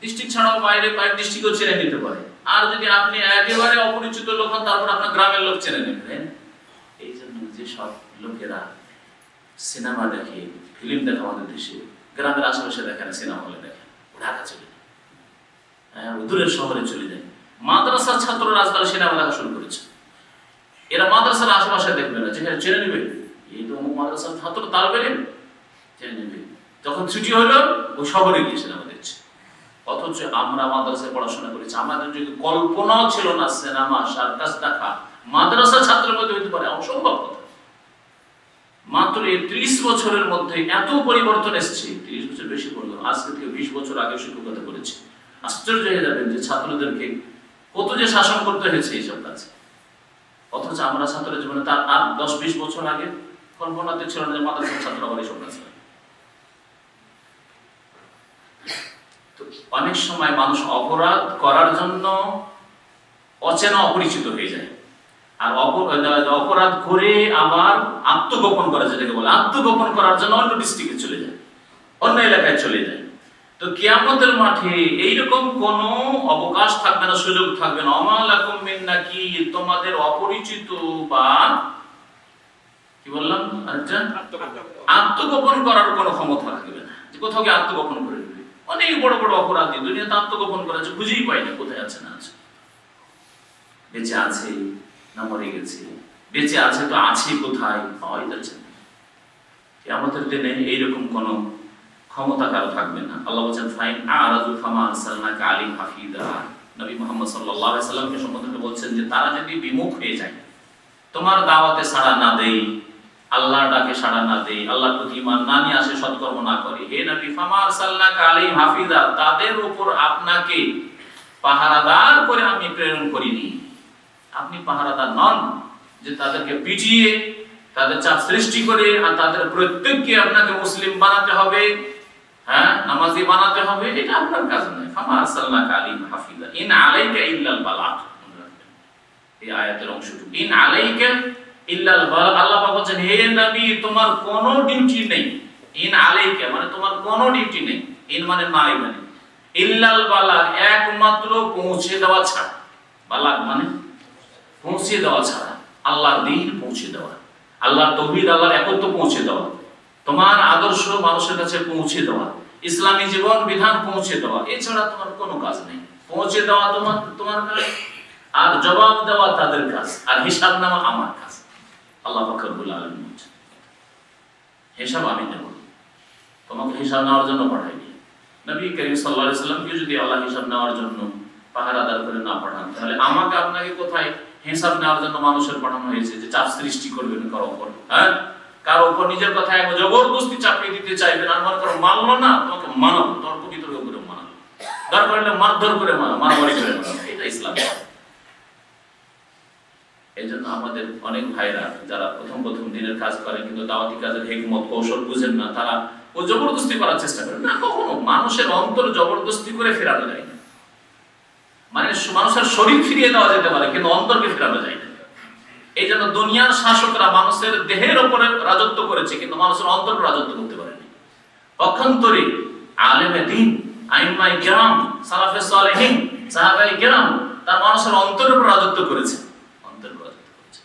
ডিস্ট্রিক্ট ছাড়াও বাইরে বাইরে ডিস্ট্রিক্টও চেনে নিতে পারে। আর যদি আপনি একেবারে অপরিচিত লোক হন, তারপর আপনার গ্রামের লোক চেনে নেবে। এই জন্য যে সব লোকেরা সিনেমা দেখে, ফিল্ম দেখে আমাদের দেশে, গ্রামের আশেপাশে দেখে না, সিনেমা হলে দেখে, ঢাকা চলে যায়, দূরের শহরে চলে যায়। মাদ্রাসার ছাত্ররা আজকাল সিনেমা দেখা শুরু করেছে। এরা মাদ্রাসার আশেপাশে দেখবে না, যেখানে চেনে নেবে এই তো অমুক মাদ্রাসার ছাত্র, তালবে চেনে নেবে। যখন ছুটি হলো ওই শহরে গিয়ে সিনেমা দেখছে। অথচ আমরা মাদ্রাসায় পড়াশোনা করেছি, আমাদের যদি কল্পনাও ছিল না সিনেমা সার্কাস দেখা মাদ্রাসা ছাত্রের মধ্যে হইতে পারে, অসম্ভব কথা। মাত্র 30 বছরের মধ্যে এত পরিবর্তন এসেছে, 30 বছর বেশি পরিবর্তন, আজকে থেকে 20 বছর আগে শিক্ষকতা করেছি। আশ্চর্য হয়ে যাবেন যে ছাত্রদেরকে কত যে শাসন করতে হয়েছে এইসব কাছে। অথচ আমরা ছাত্র জীবনে তার আর 10-20 বছর আগে কল্পনাতে ছিল না যে মাদ্রাসার ছাত্র আবার এইসব কাছে। তো অনেক সময় মানুষ অপরাধ করার জন্য অচেনা অপরিচিত হয়ে যায়, আর অপরাধ করে আবার আত্মগোপন করা, যেটাকে বলে আত্মগোপন করার জন্য অন্য ডিস্ট্রিক্টে চলে যায়, অন্য এলাকায় চলে যায়। তো কিয়ামতের মাঠে এইরকম কোন অবকাশ থাকবে না, সুযোগ থাকবে না। ওমা লাকুম মিন নাকির, তোমাদের অপরিচিত বা কি বললাম আত্মগোপন করার কোনো ক্ষমতা থাকবে না, যে কোথাও গিয়ে আত্মগোপন করে নেবে। অনেক বড় বড় অপরাধী দুনিয়াতে আত্মগোপন করেছে, খুঁজেই পাই না কোথায় আছে না আছে, বেঁচে আছে না মরে গেছে, বেঁচে আছে তো আছে কোথায় পাওয়াই যাচ্ছে না। কিয়ামতের দিনে এইরকম কোন ক্ষমতা কারো থাকবে না। আল্লাহ বলেন ফাইন আরাজু ফামা আরসালনাকা আলাইহিম হাফিজা। নবী মুহাম্মদ সাল্লাল্লাহু আলাইহি সাল্লামকে সম্বোধন বলছেন যে তারা যদি বিমুখ হয়ে যায়, তোমার দাওয়াতে সাড়া না দেই, আল্লাহর ডাকে সাড়া না দেই, আল্লাহর প্রতি ঈমান না নিয়ে আসে, সৎকর্ম না করে, হে নবী ফামা আরসালনাকা আলাইহিম হাফিজা, তাদের উপর আপনাকে পাহারাদার করে আমি প্রেরণ করিনি। আপনি পাহারাদার নন যে তাদেরকে পিটিয়ে তাদের চাপ সৃষ্টি করে আর তাদের প্রত্যেককে আপনাকে মুসলিম বানাতে হবে, হ্যাঁ নামাজি বানাতে হবে, এটা আপনার কাজ নয়। ফামা আরসালনাকা আলাইহিম হাফিজা ইন আলাইকা ইল্লাল বালাগ। এই আয়াতের অংশটুকু ইন আলাইকা ইল্লাল বালাগ, আল্লাহ পাক বলেন হে নবী তোমার কোনো ডিউটি নেই। ইন আলাইকা মানে তোমার কোনো ডিউটি নেই, ইন মানে নাই, মানে ইল্লাল বালাগ একমাত্র পৌঁছে দেওয়া ছাড়া। বালাগ মানে পৌঁছে দেওয়া ছাড়া, আল্লাহর দ্বীন পৌঁছে দেওয়া, আল্লাহর তাওহীদ আল্লাহর একত্ব পৌঁছে দেওয়া, তোমার আদর্শ মানুষের কাছে পৌঁছে দেওয়া, ইসলামী জীবন বিধান পৌঁছে দেওয়া, এছাড়া তোমার কোনো কাজ নেই। পৌঁছে দেওয়া তোমার কাজ, আর জবাব দেওয়া তাদের কাজ, আর হিসাব নেওয়া আমার কাজ। আল্লাহ পাক রব্বুল আলামিন বলেন হিসাব আমি নেব, তোমাকে হিসাব নেওয়ার জন্য পাঠাইনি। নবী করিম সাল্লাল্লাহু আলাইহি সাল্লামকে যদি আল্লাহ হিসাব নেওয়ার জন্য পাহারাদার করে না পাঠান, তাহলে আমাকে আপনাকে কোথায় হিসাব নেওয়ার জন্য মানুষের পাঠানো হয়েছে যে চাপ সৃষ্টি করবেন কারো উপর, হ্যাঁ কারো উপর নিজের কথা এক জবরদস্তি চাপিয়ে দিতে চাইবেন, আর মনে করো মানলো না তোমাকে মানাবো, তর্ক বিতর্ক করে মানাবো, দরকার হলে মারধর করে মারামারি করে মানাবো, এটা ইসলাম। এই জন্য আমাদের অনেক ভাইরা যারা প্রথম প্রথম দিনের কাজ করে কিন্তু দাওয়াতি কাজের হিকমত কৌশল বুঝেন না, তারা ও জবরদস্তি করার চেষ্টা করে না। কখনো মানুষের অন্তর জবরদস্তি করে ফেরানো যায় না, মানে মানুষের শরীর ফিরিয়ে দেওয়া যেতে পারে কিন্তু অন্তরকে ফেরানো যায় না। এই জন্য দুনিয়ার শাসকরা মানুষের দেহের উপরে রাজত্ব করেছে কিন্তু মানুষের অন্তর রাজত্ব করতে পারেনি। পক্ষান্তরে আলেমে দ্বীন, আইম্মায়ে কিরাম, সালাফে সালেহিন, সাহাবায়ে কিরাম তার মানুষের অন্তরের উপর রাজত্ব করেছে, অন্তরের উপর রাজত্ব করেছে।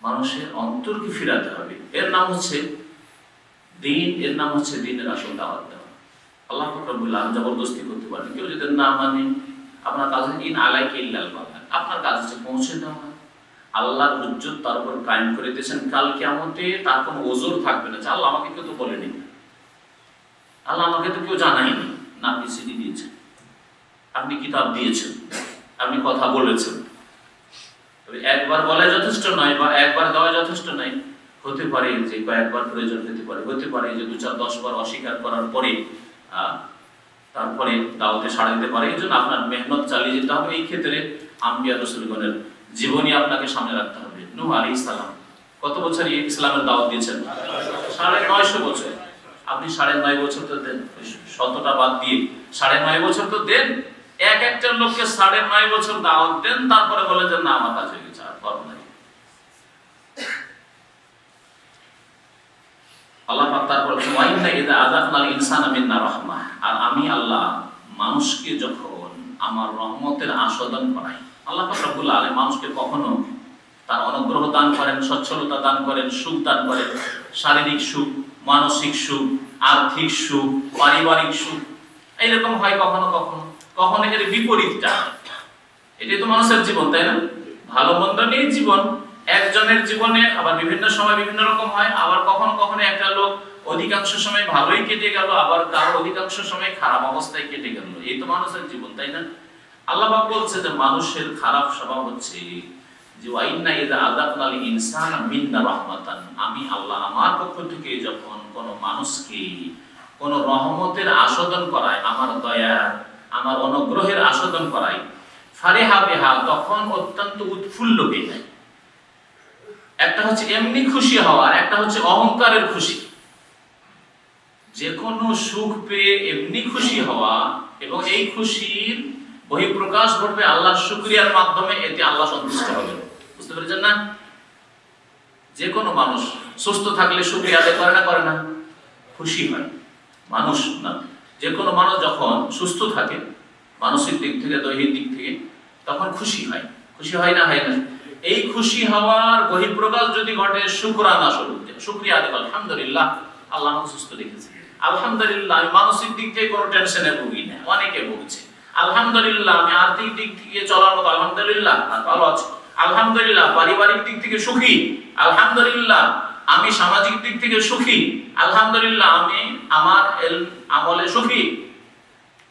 মানুষের অন্তরকে ফিরাতে হবে, এর নাম হচ্ছে দ্বীন, এর নাম হচ্ছে দ্বীনের আসল দাওয়াত দেওয়া। আল্লাহ পাক রব্বুল আলামিন জবরদস্তি করতে পারেন, কেউ যদি না মানে আপনার কাজ হচ্ছে ইন আলাইকা ইল্লাল বালাগ, আপনার কাজ হচ্ছে পৌঁছে দেওয়া। আল্লাহর হুজ্জত তার উপর কায়েম করে দিয়েছেন, কাল কিয়ামতে তার কোনো ওজর থাকবে না যে আল্লাহ আমাকে কেউ তো বলেনি, আল্লাহ আমাকে তো কেউ জানায়নি। না, আপনি সিডি দিয়েছেন, আপনি কিতাব দিয়েছেন, আপনি কথা বলেছেন, তবে একবার বলা যথেষ্ট নয় বা একবার দেওয়া যথেষ্ট নয়। হতে পারে যে কয়েকবার প্রয়োজন হতে পারে, হতে পারে যে 2-4-10 বার অস্বীকার করার পরে তারপরে দাওয়াতে সাড়া দিতে পারে। এই জন্য আপনার মেহনত চালিয়ে যেতে হবে। এই ক্ষেত্রে আম্বিয়া রাসূলগণের জীবনী আপনাকে সামনে রাখতে হবে। নূহ আলাইহিস সালাম কত বছর ইসলামের দাওয়াত দিয়েছেন? 950 বছর। আপনি 9.5 বছর তো দেন, 100টা বাদ দিয়ে 9.5 বছর তো দেন। একটা লোককে 9.5 বছর দাওয়াত দেন, তারপরে বলে যে না আমার কাজ হয়ে গেছে, আর পারবো না। আল্লাহ পাক তারপর ওয়াইন্না ইযা আযাকনাল ইনসানা মিন্না রাহমাহ, আর আমি আল্লাহ মানুষকে যখন আমার রহমতের আস্বাদন করাই। আল্লাহ পাক রব্বুল আলামিন মানুষকে কখনো তার অনুগ্রহ দান করেন, সচ্ছলতা দান করেন, সুখ দান করেন, শারীরিক সুখ, মানসিক সুখ, আর্থিক সুখ, পারিবারিক সুখ, এইরকম হয় কখনো কখনো। কখনো এর বিপরীতটা, এটাই তো মানুষের জীবন, তাই না? ভালো মন্দ নিয়ে জীবন। একজনের জীবনে আবার বিভিন্ন সময় বিভিন্ন রকম হয়, আবার কখনো কখনো একটা লোক অধিকাংশ সময় ভালোই কেটে গেল, আবার তার অধিকাংশ সময় খারাপ অবস্থায় কেটে গেল। এই তো মানুষের জীবন, তাই না? আল্লাহ পাক বলছে যে মানুষের খারাপ স্বভাব হচ্ছে যে ওয়াইন্না ইযা আযাকনাল ইনসানা মিন্না রাহমাতান, আমি আল্লাহ আমার পক্ষ থেকে যখন কোন মানুষকে কোন রহমতের আস্বাদন করায়, আমার দয়া, আমার অনুগ্রহের আস্বাদন করাই, ফারিহা বিহা, তখন অত্যন্ত উৎফুল্ল হয়ে যায়। একটা হচ্ছে এমনি খুশি হওয়া, আর একটা হচ্ছে অহংকারের খুশি। যে কোনো সুখ পেয়ে এমনি খুশি হওয়া, এবং এই খুশির বহিঃপ্রকাশ ঘটবে আল্লাহর শুকরিয়ার মাধ্যমে, এতে আল্লাহ সন্তুষ্ট হবেন। বুঝতে পেরেছেন না? যে কোনো মানুষ সুস্থ থাকলে শুকরিয়া আদায় করে না? খুশি হয় মানুষ না। যে কোনো মানুষ যখন সুস্থ থাকে মানসিক দিক থেকে, দৈহিক দিক থেকে, তখন খুশি হয়। খুশি হয় না? হয় না? এই খুশি হওয়ার বহিঃপ্রকাশ যদি ঘটে শুকরানা স্বরূপ, শুকরিয়া আদায়, আলহামদুলিল্লাহ আল্লাহ আমাকে সুস্থ রেখেছে, আলহামদুলিল্লাহ আমি মানসিক দিক থেকে কোনো টেনশনে ভুগি না, অনেকে ভুগছে, আলহামদুলিল্লাহ আমি আর্থিক দিক থেকে চলার মতো আলহামদুলিল্লাহ ভালো আছে, আলহামদুলিল্লাহ পারিবারিক দিক থেকে সুখী, আলহামদুলিল্লাহ আমি সামাজিক দিক থেকে সুখী, আলহামদুলিল্লাহ আমি আমার আমলে সুখী।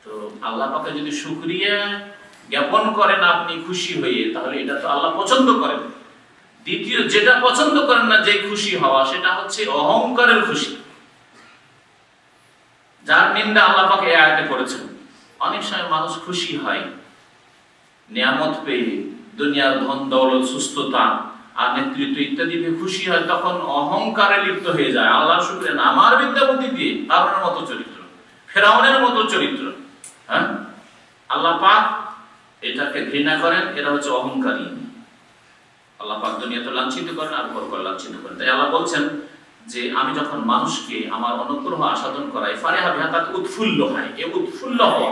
তো আল্লাহ পাকে যদি শুকরিয়া জ্ঞাপন করেন আপনি খুশি হয়ে, তাহলে এটা তো আল্লাহ পছন্দ করেন। দ্বিতীয় যেটা পছন্দ করেন না, যে খুশি হওয়া, সেটা হচ্ছে অহংকারের খুশি, যার নিন্দা আল্লাহ পাক এই আয়াতে করেছেন। অনেক সময় মানুষ খুশি হয় নিয়ামত পেয়ে, দুনিয়ার ধন দৌলত, সুস্থতা আর নেতৃত্ব ইত্যাদি পেয়ে খুশি হয়, তখন অহংকারে লিপ্ত হয়ে যায়। আল্লাহর শুকরিয়া না, আমার বিদ্যাপতি দিয়ে কারণের মতো চরিত্র, ফেরাউনের মতো চরিত্র। হ্যাঁ, আল্লাহ পাক এটাকে ঘৃণা করেন, এরা হচ্ছে অহংকারী। আল্লাহ পাক দুনিয়াতে লাঞ্ছিত করেন আর পরকালে লাঞ্ছিত করেন। তাই আল্লাহ বলছেন যে আমি যখন মানুষকে আমার অনুগ্রহ আস্বাদন করাই, ফারিহা বিহা, তাতে উৎফুল্ল হয়। এই উৎফুল্ল হওয়া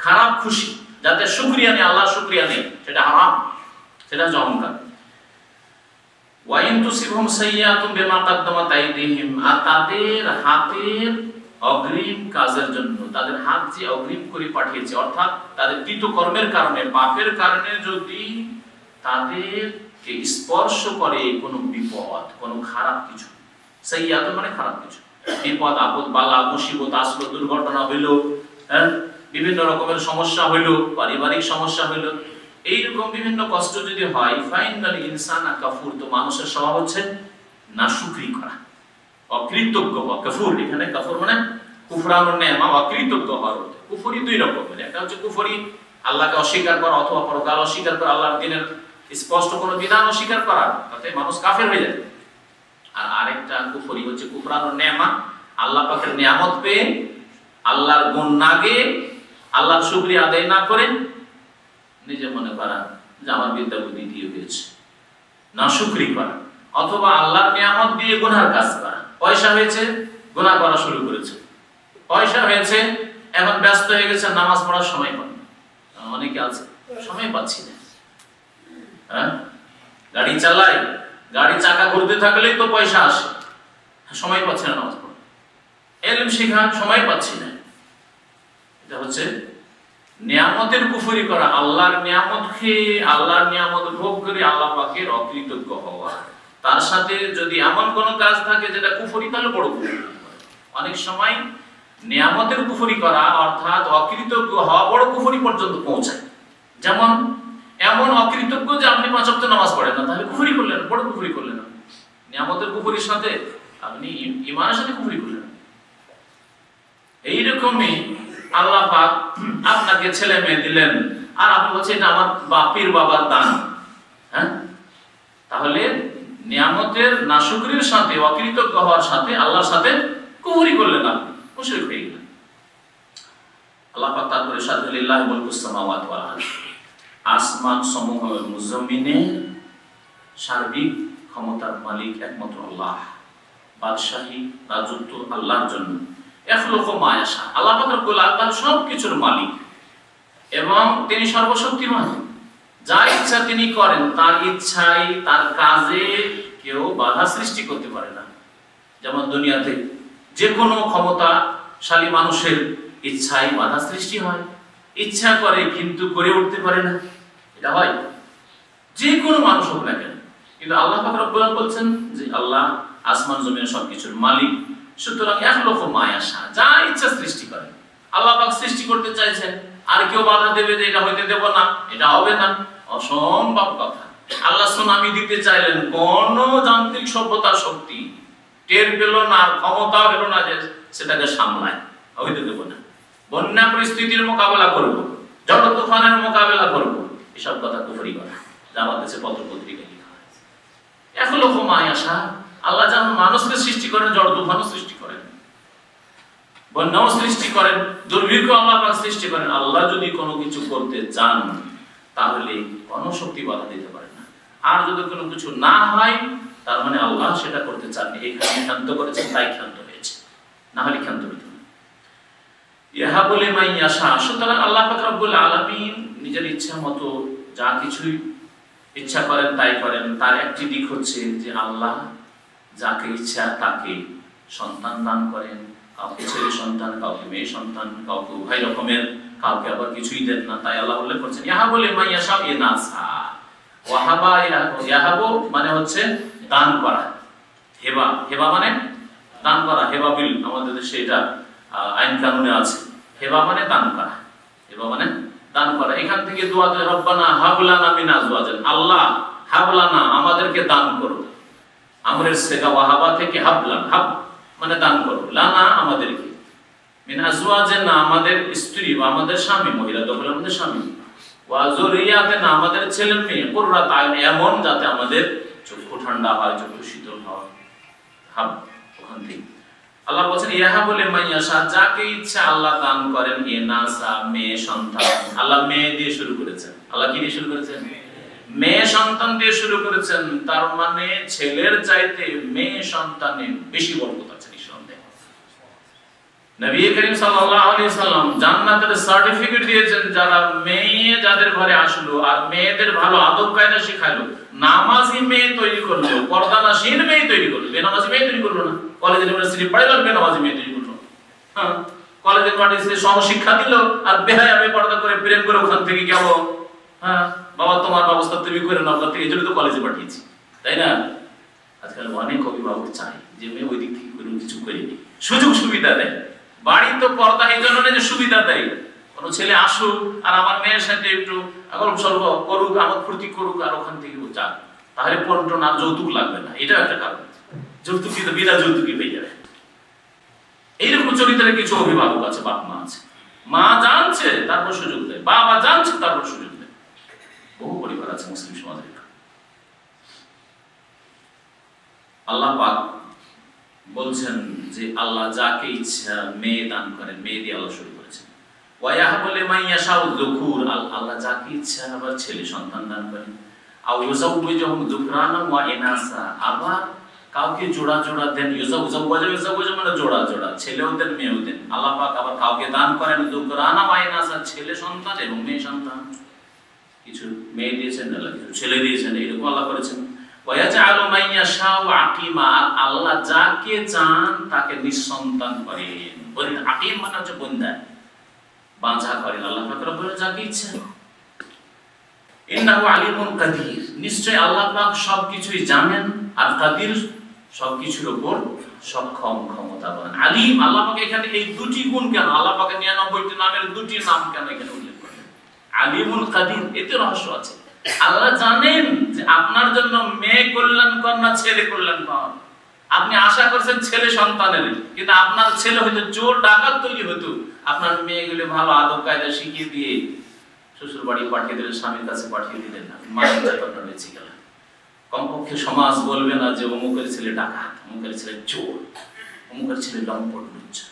খারাপ খুশি, যাতে শুকরিয়া নেই, আল্লাহর শুকরিয়া নেই, সেটা হারাম, সেটা হচ্ছে অহংকার। ওয়াইন তুসিবহুম সাইয়্যাতুম বিমা কাদ্দামাত আইদিহিম, আর তাদের হাতের অগ্রিম কাজের জন্য, তাদের হাত যে অগ্রিম করে পাঠিয়েছে, অর্থাৎ তাদের কৃতকর্মের কারণে, পাপের কারণে যদি তাদেরকে স্পর্শ করে কোনো বিপদ, কোনো খারাপ কিছু, সাইয়্যাত মানে খারাপ কিছু, বিপদ আপদ বালা মুসিবত আসলো, দুর্ঘটনা হইলো, বিভিন্ন রকমের সমস্যা হইলো, পারিবারিক সমস্যা হইলো, এইরকম বিভিন্ন কষ্ট যদি হয়, ফাইনাল ইনসানা কাফুর, তো মানুষের স্বভাব হচ্ছে নাশুকরি করা, অকৃতজ্ঞ হওয়া। কাফুর, এখানে কাফুর মানে কুফরানুন নেমা, অকৃতজ্ঞ হওয়ার অর্থ। কুফরি দুই রকমের, একটা হচ্ছে কুফরি আল্লাহকে অস্বীকার করা, অথবা পরকাল অস্বীকার করা, আল্লাহর দ্বীনের স্পষ্ট কোনো বিধান অস্বীকার করা, তাতে মানুষ কাফের হয়ে যায়। আর আরেকটা কুফরি হচ্ছে কুফরানুন নেমা, আল্লাহ পাকের নিয়ামত পেয়ে আল্লাহর গুণ না গেয়ে, আল্লাহর শুকরিয়া আদায় না করে নিজে মনে করা যে আমার বিদ্যা বুদ্ধি দিয়ে হয়েছে, না শুকরি করা, অথবা আল্লাহর নিয়ামত দিয়ে গুনার কাজ করা। পয়সা হয়েছে, গুনাহ করা শুরু করেছে, পয়সা হয়েছে, এখন ব্যস্ত হয়ে গেছে, নামাজ পড়ার সময় পান। অনেকে আছে সময় পাচ্ছি না, হ্যাঁ গাড়ি চালাই, গাড়ি চাকা ঘুরতে থাকলেই তো পয়সা আসে, সময় পাচ্ছি না নামাজ পড়া, ইলম শেখা সময় পাচ্ছি না। এটা হচ্ছে নিয়ামতের কুফরি করা, আল্লাহর নিয়ামত খেয়ে, আল্লাহর নিয়ামত ভোগ করে আল্লাহ পাকের অকৃতজ্ঞ হওয়া। তার সাথে যদি এমন কোনো কাজ থাকে যেটা কুফরি, তাহলে বড় কুফরি। অনেক সময় নিয়ামতের কুফরি করা অর্থাৎ অকৃতজ্ঞ হওয়া বড় কুফরি পর্যন্ত পৌঁছায়। যেমন এমন অকৃতজ্ঞ যে আপনি 5 ওয়াক্ত নামাজ পড়েন না, তাহলে কুফরি করলেন, বড় কুফরি করলেন। নিয়ামতের কুফরির সাথে আপনি ঈমানের সাথে কুফরি করলেন। এইরকমই আল্লাহ পাক আপনাকে ছেলে মেয়ে দিলেন, আর আপনি বলছেন এটা আমার বাপের বাবার দান, হ্যাঁ, তাহলে নিয়ামতের নাশুকরির সাথে, অকৃতজ্ঞ হওয়ার সাথে আল্লাহর সাথে কুফরি করলেন, আপনি মুশরিক হয়ে গেলেন। আল্লাহ পাক তারপরে সাথে লিল্লাহি মুলকুস সামাওয়াতি ওয়াল আরদ, আসমান সমূহ এবং জমিনের সার্বিক ক্ষমতার মালিক একমাত্র আল্লাহ। বাদশাহী রাজত্ব আল্লাহর জন্য। ইখলুকু মা ইয়াশা, আল্লাহ পাক রব্বুল আলামিন সবকিছুর মালিক এবং তিনি সর্বশক্তিমান। যা ইচ্ছা তিনি করেন, তার ইচ্ছায়, তার কাজে কেউ বাধা সৃষ্টি করতে পারে না। যেমন দুনিয়াতে যে কোনো ক্ষমতাশালী মানুষের ইচ্ছায় বাধা সৃষ্টি হয়, ইচ্ছা করে কিন্তু করে উঠতে পারে না, এটা হয় যে কোনো মানুষ হোক না কেন। কিন্তু আল্লাহ পাক রব্বুল আলামিন বলছেন যে আল্লাহ আসমান জমিনের সবকিছুর মালিক, সুতরাং ইখলুকু মা ইয়াশা, যা ইচ্ছা সৃষ্টি করেন। আল্লাহ পাক সৃষ্টি করতে চাইছেন, আর কেউ বাধা দেবে যে এটা হইতে দেব না, এটা হবে না, অসম্ভব কথা। আল্লাহ সুনামি দিতে চাইলেন, কোন যান্ত্রিক সভ্যতার শক্তি টের পেল না, আর ক্ষমতা পেল না যে সেটাকে সামলায়, হইতে দেব না। বন্যা পরিস্থিতির মোকাবেলা করব, ঝড় তুফানের মোকাবেলা করব, এসব কথা কুফরি কথা, যা আমাদের দেশে পত্র পত্রিকায় লেখা হয়। এখন মায়াশা, আল্লাহ যেমন মানুষকে সৃষ্টি করেন, ঝড় তুফানও সৃষ্টি করেন, বন্যাও সৃষ্টি করেন, দুর্ভিক্ষ আল্লাহ পাক সৃষ্টি করেন। আল্লাহ যদি কোনো কিছু করতে চান তাহলে কোনো শক্তি বাধা দিতে পারে না। আর যদি কোনো কিছু না হয় তার মানে আল্লাহ সেটা করতে চাননি, এখানে ক্ষান্ত করেছেন, তাই ক্ষান্ত হয়েছে, না হলে ক্ষান্ত হতো না। ইহা বলে মাইয়াশা, সুতরাং আল্লাহ পাক রব্বুল আলামিন নিজের ইচ্ছা মতো যা কিছুই ইচ্ছা করেন তাই করেন। তার একটি দিক হচ্ছে যে আল্লাহ যাকে ইচ্ছা তাকে সন্তান দান করেন, কাউকে ছেলে সন্তান, কাউকে মেয়ে সন্তান, কাউকে উভয় রকমের, কাউকে আবার কিছুই দেন না। তাই আল্লাহ উল্লেখ করছেন ইহা বলে মাইয়াশা ইনাসা, ওয়াহাবা, ইয়াহাবু মানে হচ্ছে দান করা, হেবা, হেবা মানে দান করা, হেবা বিল আমাদের দেশে এটা আইন কানুনে আছে। হেবা মানে দান করা, হেবা মানে দান করা। এখান থেকে দোয়া যে রব্বানা হাবলানা মিন আজওয়াজিন, আল্লাহ হাবলানা আমাদেরকে দান করো। আমরের সেগা ওয়াহাবা থেকে হাবলান, হাব মানে দান করো, লানা আমাদেরকে, মিন আজওয়াজিনা আমাদের স্ত্রী বা আমাদের স্বামী, মহিলা তো হলো আমাদের স্বামী, ওয়া যুররিয়াতিনা আমাদের ছেলে মেয়ে, কুররাত আয়ুন এমন যাতে আমাদের চক্ষু ঠান্ডা হয়, চক্ষু শীতল হয়। হাব ওখান থেকে আল্লাহ বলেন ইহা বলে মাইয়াশা, যাকে ইচ্ছা আল্লাহ দান করেন ইনাসা মেয়ে সন্তান। আল্লাহ মেয়ে দিয়ে শুরু করেছেন, আল্লাহ কি দিয়ে শুরু করেছেন? মেয়ে সন্তান দিয়ে শুরু করেছেন। তার মানে ছেলের চাইতে মেয়ে সন্তানে বেশি বরকত আছে নিঃসন্দেহে। নবী করিম সাল্লাল্লাহু আলাইহি সাল্লাম জান্নাতের সার্টিফিকেট দিয়েছেন যারা মেয়ে যাদের ঘরে আসলো আর মেয়েদের ভালো আদব কায়দা শেখালো, নামাজি মেয়ে তৈরি করলো, পর্দানাশীল মেয়ে তৈরি করলো, বেনামাজি মেয়ে তৈরি করলো না। কলেজ ইউনিভার্সিটি পড়াইলো, বেনামাজি মেয়ে তৈরি করলো। হ্যাঁ, কলেজে কলেজে সহশিক্ষা দিল আর বেহায়া আমি পর্দা করে প্রেম করে ওখান থেকে গেল। হ্যাঁ বাবা তোমার ব্যবস্থা তুমি করে নাও, এই জন্য তো কলেজে পাঠিয়েছি, তাই না? আজকাল অনেক অভিভাবক চায় যে মেয়ে ওই দিক থেকে কোনো কিছু করিনি, সুযোগ সুবিধা দেয়। বাড়ি তো পর্দা এই জন্য যে সুবিধা দেয়, কোন ছেলে আসুক আর আমার মেয়ের সাথে একটু গল্প সল্প করুক, আমার ফুর্তি করুক, আর ওখান থেকে যাক, তাহলে পন্টন আর যৌতুক লাগবে না, এটাও একটা কারণ। যৌতুকি তো বিনা যৌতুকি হয়ে যাবে। এইরকম চরিত্রের কিছু অভিভাবক আছে, বাপ মা আছে, মা জানছে তারপর সুযোগ দেয়, বাবা জানছে তারপর সুযোগ দেয়। বহু পরিবার আছে মুসলিম সমাজে। আল্লাহ পাক বলছেন যে আল্লাহ যাকে ইচ্ছা মেয়ে দান করেন, মেয়ে দিয়ে আল্লাহ শুরু করেছেন। ওয়ায়াহাবু লিমান ইয়াশাউ যুকুর, আল্লাহ যাকে ইচ্ছা আবার ছেলে সন্তান দান করেন। আও ইউযাউযুহুম যুকরানা ওয়া ইনাসা, আবার কাউকে জোড়া জোড়া দেন। ইউযাউযু মানে জোড়া জোড়া, ছেলেও দেন মেয়েও দেন। আল্লাহ পাক আবার কাউকে দান করেন যুকরানা ওয়া ইনাসা, ছেলে সন্তান এবং মেয়ে সন্তান। কিছু মেয়ে দিয়েছেন, আল্লাহ কিছু ছেলে দিয়েছেন, এরকম আল্লাহ করেছেন। ওয়ায়াজআলু মান ইয়াশাউ আকিমা, আল্লাহ যাকে চান তাকে নিঃসন্তান করেন। বন্দা, আকিম মানে হচ্ছে বন্দা, বাঁচা করেন আল্লাহ পাক রব্বুল যাকে ইচ্ছা। ইন্নাহু আলিমুন কাদির, নিশ্চয় আল্লাহ পাক সবকিছুই জানেন আর কাদির সবকিছুর উপর সক্ষম, ক্ষমতাবান। আলিম, আল্লাহ পাক এখানে এই দুটি গুণ কেন, আল্লাহ পাকের 99টি নামের দুটি নাম কেন এখানে উল্লেখ করেন? আলিমুল কাদির, এতে রহস্য আছে। আল্লাহ জানেন যে আপনার জন্য মেয়ে কল্যাণকর না ছেলে কল্যাণকর। আপনি আশা করছেন ছেলে সন্তানের, কিন্তু আপনার ছেলে হয়তো চোর ডাকাত তৈরি হতো, আপনার মেয়েগুলো ভালো আদব কায়দা শিখিয়ে দিয়ে শ্বশুর বাড়ি পাঠিয়ে দিলেন, স্বামীর কাছে পাঠিয়ে দিলেন না, মায়ের চাকরটা বেঁচে গেলেন। কমপক্ষে সমাজ বলবে না যে অমুকের ছেলে ডাকাত, অমুকের ছেলে চোর, অমুকের ছেলে লম্পট লুচ্চা।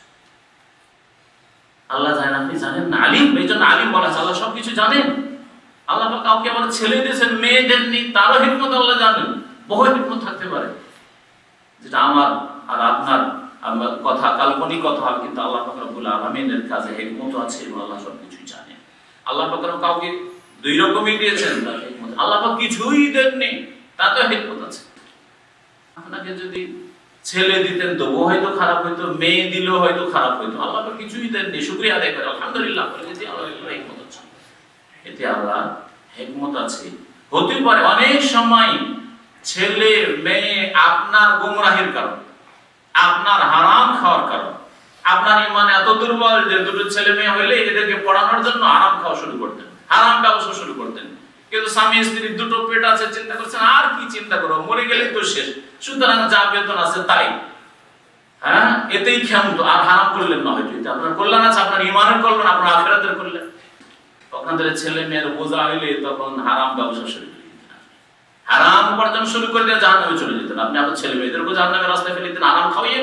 আল্লাহ জানেন, আপনি জানেন না। আলিম, এই জন্য আলিম বলা আছে, আল্লাহ সবকিছু জানেন। আল্লাহ কাউকে আবার ছেলে দিয়েছেন, মেয়ে দেননি, তারও হিকমত আল্লাহ জানেন। বহু হিকমত থাকতে পারে, যেটা আমার আর আপনার কথা কাল্পনিক কথা, কিন্তু আল্লাহ পাক রব্বুল আলামিনের কাছে হিকমত আছে এবং আল্লাহ সবকিছু জানেন। আল্লাহ পাক কাউকে দুই রকমই দিয়েছেন, তার হিকমত। আল্লাহ পাক কিছুই দেননি, তাতেও হিকমত আছে। আপনাকে যদি ছেলে দিতেন তবুও হয়তো খারাপ হইতো, মেয়ে দিলেও হয়তো খারাপ হইতো। আল্লাহ পাক কিছুই দেননি, শুকরিয়া আদায় করে আলহামদুলিল্লাহ বলে যে আল্লাহর হিকমত আছে, এতে আল্লাহ হিকমত আছে। হতে পারে অনেক সময় ছেলে মেয়ে আপনার গুমরাহির কারণ, আপনার হারাম খাওয়ার কারণ, আপনার ইমান এত দুর্বল যে দুটো ছেলে মেয়ে হইলে এদেরকে পড়ানোর জন্য হারাম খাওয়া শুরু করতেন, হারাম ব্যবসা শুরু করতেন। কিন্তু স্বামী স্ত্রীর দুটো পেট আছে, চিন্তা করছেন আর কি চিন্তা করো, মরে গেলে তো শেষ, সুতরাং যা বেতন আছে তাই, হ্যাঁ এতেই ক্ষান্ত, আর হারাম করলেন না। হয়তো আপনার কল্যাণ আছে, আপনার এখন ঈমানের করলেন, আপনার আখিরাতের করলেন। আপনাদের ছেলে মেয়ের বোঝা হইলে তখন হারাম ব্যবসা শুরু করে দিতেন, হারাম উপার্জন শুরু করে দিয়ে জাহান্নামে চলে যেতেন। আপনি আপনার ছেলে মেয়েদেরকে জাহান্নামের রাস্তায় ফেলে দিতেন, হারাম খাওয়িয়ে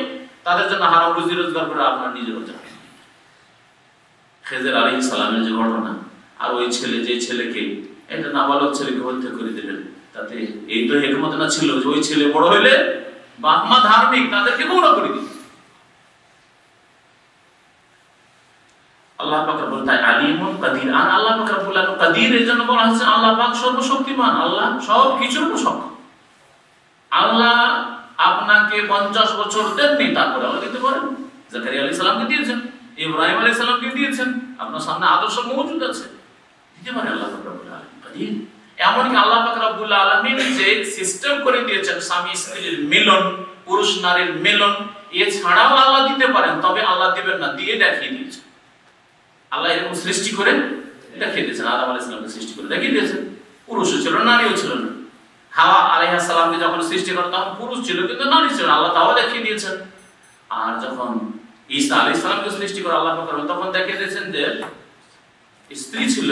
তাদের জন্য হারাম রুজি রোজগার করে আপনার নিজেরও জানেন। খেজর আলাইহিস সালামের যে ঘটনা, আর ওই ছেলে যে ছেলেকে একটা নাবালক ছেলেকে হত্যা করে দিলেন, তাতে এই তো হিকমত না ছিল যে ওই ছেলে বড় হইলে বাপ মা ধার্মিক তাদেরকে গোমরাহ করে দিত। আল্লাহ পাক রব্বুল তাআলা আলিমুন কাদির, আর আল্লাহ পাক রব্বুল আলামিন কাদির এর জন্য বলা হয়েছে আল্লাহ পাক সর্বশক্তিমান, আল্লাহ সব কিছুর উপর সক্ষম। আল্লাহ আপনাকে 50 বছর দেননি, তারপরে আল্লাহ দিতে পারেন। জাকারিয়া আলাইহিস সালামকে দিয়েছেন, ইব্রাহিম আলাইহিস সালামকে দিয়েছেন, আপনার সামনে আদর্শ মজুদ আছে, দিতে পারে আল্লাহ পাক রব্বুল আলামিন কাদির। এমনকি আল্লাহ পাক রব্বুল আলামিন যে সিস্টেম করে দিয়েছেন স্বামী স্ত্রীর মিলন, পুরুষ নারীর মিলন, এছাড়াও আল্লাহ দিতে পারেন, তবে আল্লাহ দিবেন না, দিয়ে দেখিয়ে দিয়েছেন। আল্লাহ এরকম সৃষ্টি করে দেখিয়ে দিয়েছেন, আদম আলাইহিস সালামকে সৃষ্টি করে দেখিয়ে দিয়েছেন। পুরুষও ছিল, নারীও ছিল না। হাওয়া আলাইহিস সালামকে যখন সৃষ্টি করেন তখন পুরুষ ছিল কিন্তু নারী ছিল, আল্লাহ তাও দেখিয়ে দিয়েছেন। আর যখন ঈসা আলাইহিস সালামকে সৃষ্টি করে আল্লাহ পাক তখন দেখিয়ে দিয়েছেন যে স্ত্রী ছিল,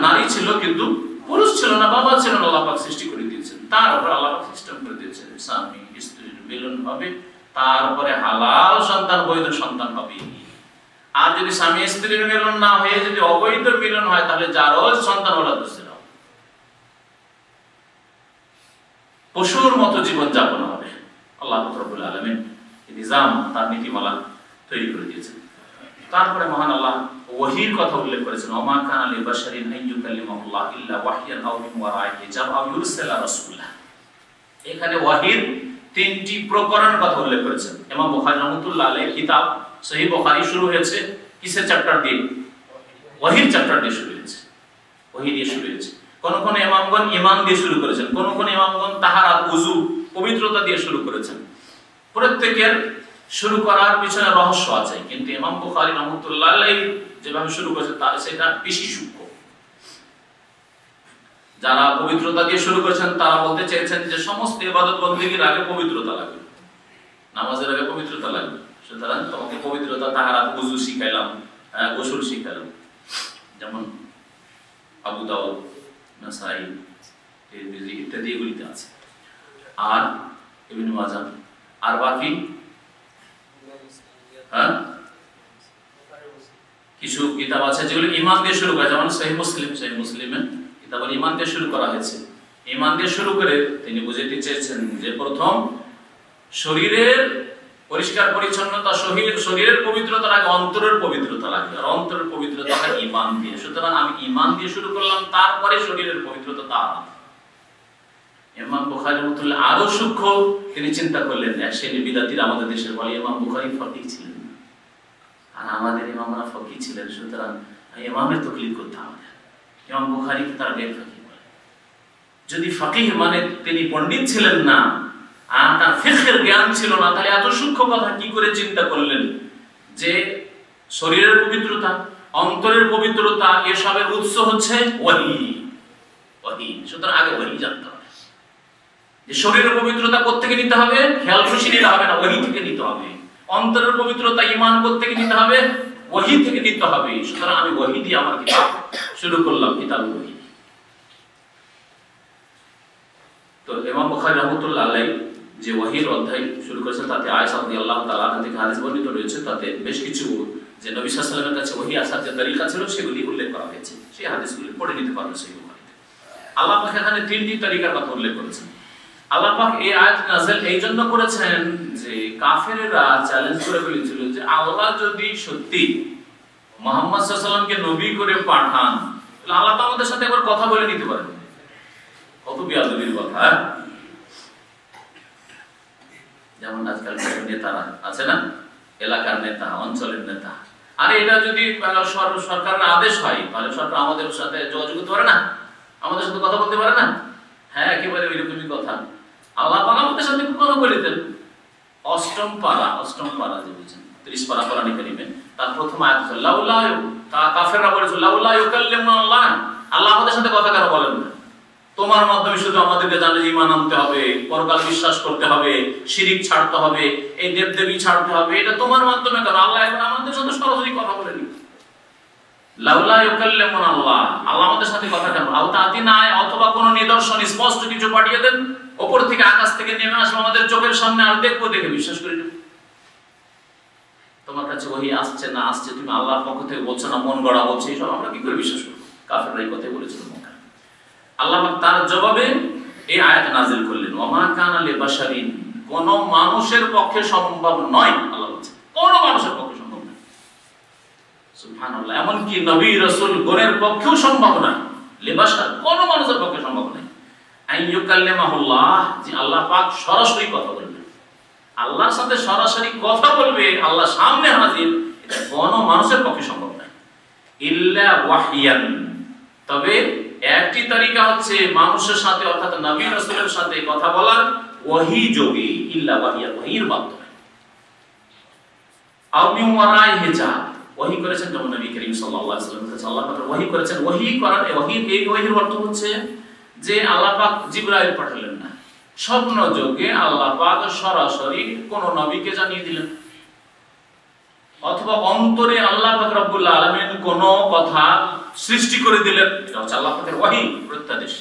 নারী ছিল কিন্তু পুরুষ ছিল না, বাবা ছিল না, আল্লাহ পাক সৃষ্টি করে দিয়েছেন। তারপর আল্লাহ পাক সিস্টেম করে দিয়েছেন স্বামী স্ত্রীর মিলন হবে, তারপরে হালাল সন্তান বৈধ সন্তান হবে। আর যদি স্বামী স্ত্রীর মিলন না হয়ে যদি অবৈধ মিলন হয় তাহলে যারও সন্তান ওরা দোষের হবে, পশুর মতো জীবন যাপন হবে। আল্লাহ রব্বুল আলামিন এই নিজাম, তার নীতিমালা তৈরি করে দিয়েছেন। তারপরে মহান আল্লাহ ওহীর কথা উল্লেখ করেছেন, ওমা কানা লিবাশারিন আন ইউকাল্লিমাহুল্লাহ ইল্লা ওয়াহইয়ান আও মিন ওয়ারাই হিজাব আও ইউরসিলা রাসূলা। এখানে ওহীর তিনটি প্রকরণের কথা উল্লেখ করেছেন। ইমাম বুখারী রাহমাতুল্লাহ আলাইহি কিতাব সহিহ বুখারী শুরু হয়েছে কিসের চ্যাপ্টার দিয়ে? ওহীর চ্যাপ্টার দিয়ে শুরু হয়েছে, ওহী দিয়ে শুরু হয়েছে। কোন কোন ইমামগণ ঈমান দিয়ে শুরু করেছেন, কোন কোন ইমামগণ তাহারাত ওযু পবিত্রতা দিয়ে শুরু করেছেন। প্রত্যেকের শুরু করার পিছনে রহস্য আছে, কিন্তু ইমাম বুখারী রাহমাতুল্লাহ আলাইহি যেভাবে শুরু করেছেন তার সেটা বেশি সূক্ষ্ম। যারা পবিত্রতা দিয়ে শুরু করেছেন তারা বলতে চেয়েছেন যে সমস্ত ইবাদত বন্দেগীর আগে পবিত্রতা লাগবে, নামাজের আগে পবিত্রতা লাগবে। সুতরাং তোমাকে পবিত্রতা তাহারাত ওযু শিখাইলাম, গোসল শিখাইলাম, যেমন আবু দাউদ, নাসাই, তিরমিজি ইত্যাদি এগুলিতে আছে। আর ইবনে মাজাহ, আর বাকি কিছু কিতাব আছে যেগুলো ঈমান দিয়ে শুরু করে, যেমন সহিহ মুসলিম, সহিহ মুসলিমে কিতাবুল ঈমান দিয়ে শুরু করা হয়েছে। ঈমান দিয়ে শুরু করে তিনি বুঝাতে চেয়েছেন যে প্রথম শরীরের পরিষ্কার পরিচ্ছন্নতা, শরীরের পবিত্রতার আগে অন্তরের পবিত্রতা লাগে, আর অন্তরের পবিত্রতা হয় ঈমান দিয়ে। সুতরাং আমি ঈমান দিয়ে শুরু করলাম, তারপরে শরীরের পবিত্রতা। তা ইমাম বুখারী রাহমাতুল্লাহ আরো সূক্ষ্ম তিনি চিন্তা করলেন। এক শ্রেণী বিদাতীরা আমাদের দেশের বলে ইমাম বুখারী ফকিহ ছিলেন, আর আমাদের ইমামরা ফকিহ ছিলেন, সুতরাং ইমামের তাকলিদ করতে হবে। ইমাম বুখারীকে তারা বের ফকিহ বলে। যদি ফকিহ মানে তিনি পণ্ডিত ছিলেন না আর তার ফিকহের জ্ঞান ছিল না, তাহলে এত সূক্ষ্ম কথা কি করে চিন্তা করলেন যে শরীরের পবিত্রতা, অন্তরের পবিত্রতা, এসবের উৎস হচ্ছে ওহী। ওহী, সুতরাং আগে ওহী জানতে হবে যে শরীরের পবিত্রতা কোত্থেকে নিতে হবে, খেয়াল খুশি নিতে হবে না, ওহী থেকে নিতে হবে। অন্তরের পবিত্রতা, ঈমান কোত্থেকে নিতে হবে, ওহী থেকে নিতে হবে। সুতরাং আমি ওহী দিয়ে আমার কিতাব শুরু করলাম, কিতাবুল ওহী। তো ইমাম বুখারী রাহমাতুল্লাহ আলাইহি যে ওহীর অধ্যায় শুরু করেছেন তাতে আয়েশা রাদিয়াল্লাহু তাআলা আনহা থেকে হাদিস বর্ণিত রয়েছে, তাতে বেশ কিছু যে নবী সাল্লাল্লাহু আলাইহি ওয়াসাল্লামের কাছে ওহী আসার যে তরিকা ছিল সেগুলি উল্লেখ করা হয়েছে। সেই হাদিসগুলি পড়ে নিতে পারবেন সহিহ বুখারীতে। আল্লাহ পাক এখানে তিনটি তরিকার কথা উল্লেখ করেছেন। আল্লাহ পাক এই আয়াত নাযিল এই জন্য করেছেন যে কাফেররা চ্যালেঞ্জ করে বলেছিল যে আল্লাহ যদি সত্যি মুহাম্মদ সাল্লাল্লাহু আলাইহি ওয়াসাল্লামকে নবী করে পাঠান তাহলে আল্লাহ তো আমাদের সাথে একবার কথা বলে নিতে পারেন। কত বেয়াদবির কথা। যেমন আজকাল নেতারা আছে না, এলাকার নেতা, অঞ্চলের নেতা, আরে এটা যদি সরকারের আদেশ হয় তাহলে সরকার আমাদের সাথে যোগাযোগ করতে পারে না, আমাদের সাথে কথা বলতে পারে না। হ্যাঁ, একেবারে ওইরকমই কথা। আল্লাহ পাক আমাদের সাথে কথা বলে দেন। অষ্টম পারা যে বুঝছেন 30 পারা কোরআন কারীমে তার প্রথম আয়াত হলো লাউলা, কাফেররা বলেছিল লাউলা ইউকাল্লিমুনা আল্লাহ, আল্লাহ আমাদের সাথে কথা কেন বলেন না? তোমার মাধ্যমে শুধু আমাদেরকে জানলে ঈমান আনতে হবে, পরকাল বিশ্বাস করতে হবে, শিরিক ছাড়তে হবে, এই দেবদেবী ছাড়তে হবে, এটা তোমার মাধ্যমে কেন? আল্লাহ এখন আমাদের সাথে সরাসরি কথা বলেনি। লাউলা ইউকাল্লিমুনা আল্লাহ, আল্লাহ আমাদের সাথে কথা কেন, আও তাতিনা, অথবা কোনো নিদর্শন স্পষ্ট কিছু পাঠিয়ে দেন, উপর থেকে আকাশ থেকে নেমে আসবে আমাদের চোখের সামনে, আর দেখবো, দেখে বিশ্বাস করে নেব। তোমার কাছে ওহী আসছে না আসছে, তুমি আল্লাহর পক্ষ থেকে বলছো না মন গড়া বলছে, এইসব আমরা কি করে বিশ্বাস করবো? কাফেররা এই কথাই বলেছিল মক্কা। আল্লাহ পাক তার জবাবে এই আয়াত নাযিল করলেন, ওমা কানা লিবাশারিন, কোন মানুষের পক্ষে সম্ভব নয়, আল্লাহ বলছেন কোন মানুষের পক্ষে সম্ভব নয়। সুবহানাল্লাহ, এমন কি নবী রাসূল গণের পক্ষেও সম্ভব নয়, লিবাশার কোন মানুষের পক্ষে সম্ভব নয়, আইয়ুকাল্লিমাহুল্লাহ, যে আল্লাহ পাক সরাসরি কথা বলবেন, আল্লাহর সাথে সরাসরি কথা বলবে, আল্লাহ সামনে হাজির, এটা কোন মানুষের পক্ষে সম্ভব নয়। ইল্লা ওয়াহিয়ান, তবে একটি তরিকা হচ্ছে মানুষের সাথে অর্থাৎ নবী রাসূলের সাথে কথা বলার ওহী যোগে, ইল্লা ওয়াহিয়া, ওহীর মাধ্যমে। আও মিন ওয়ারাই হিজাব, ওহী করেছেন যেমন নবী করিম সাল্লাল্লাহু আলাইহি ওয়াসাল্লাম কাছে আল্লাহ পাক ওহী করেছেন। ওহী করার ওহীর অর্থ হচ্ছে যে আল্লাহ পাক জিবরাইল পাঠালেন না, স্বপ্ন যোগে আল্লাহ পাক সরাসরি কোন নবীকে জানিয়ে দিলেন, অথবা অন্তরে আল্লাহ পাক রব্বুল আলামিন কোন কথা সৃষ্টি করে দিলেন, এটা হচ্ছে আল্লাহ পাকের ওহী, প্রত্যাদেশ।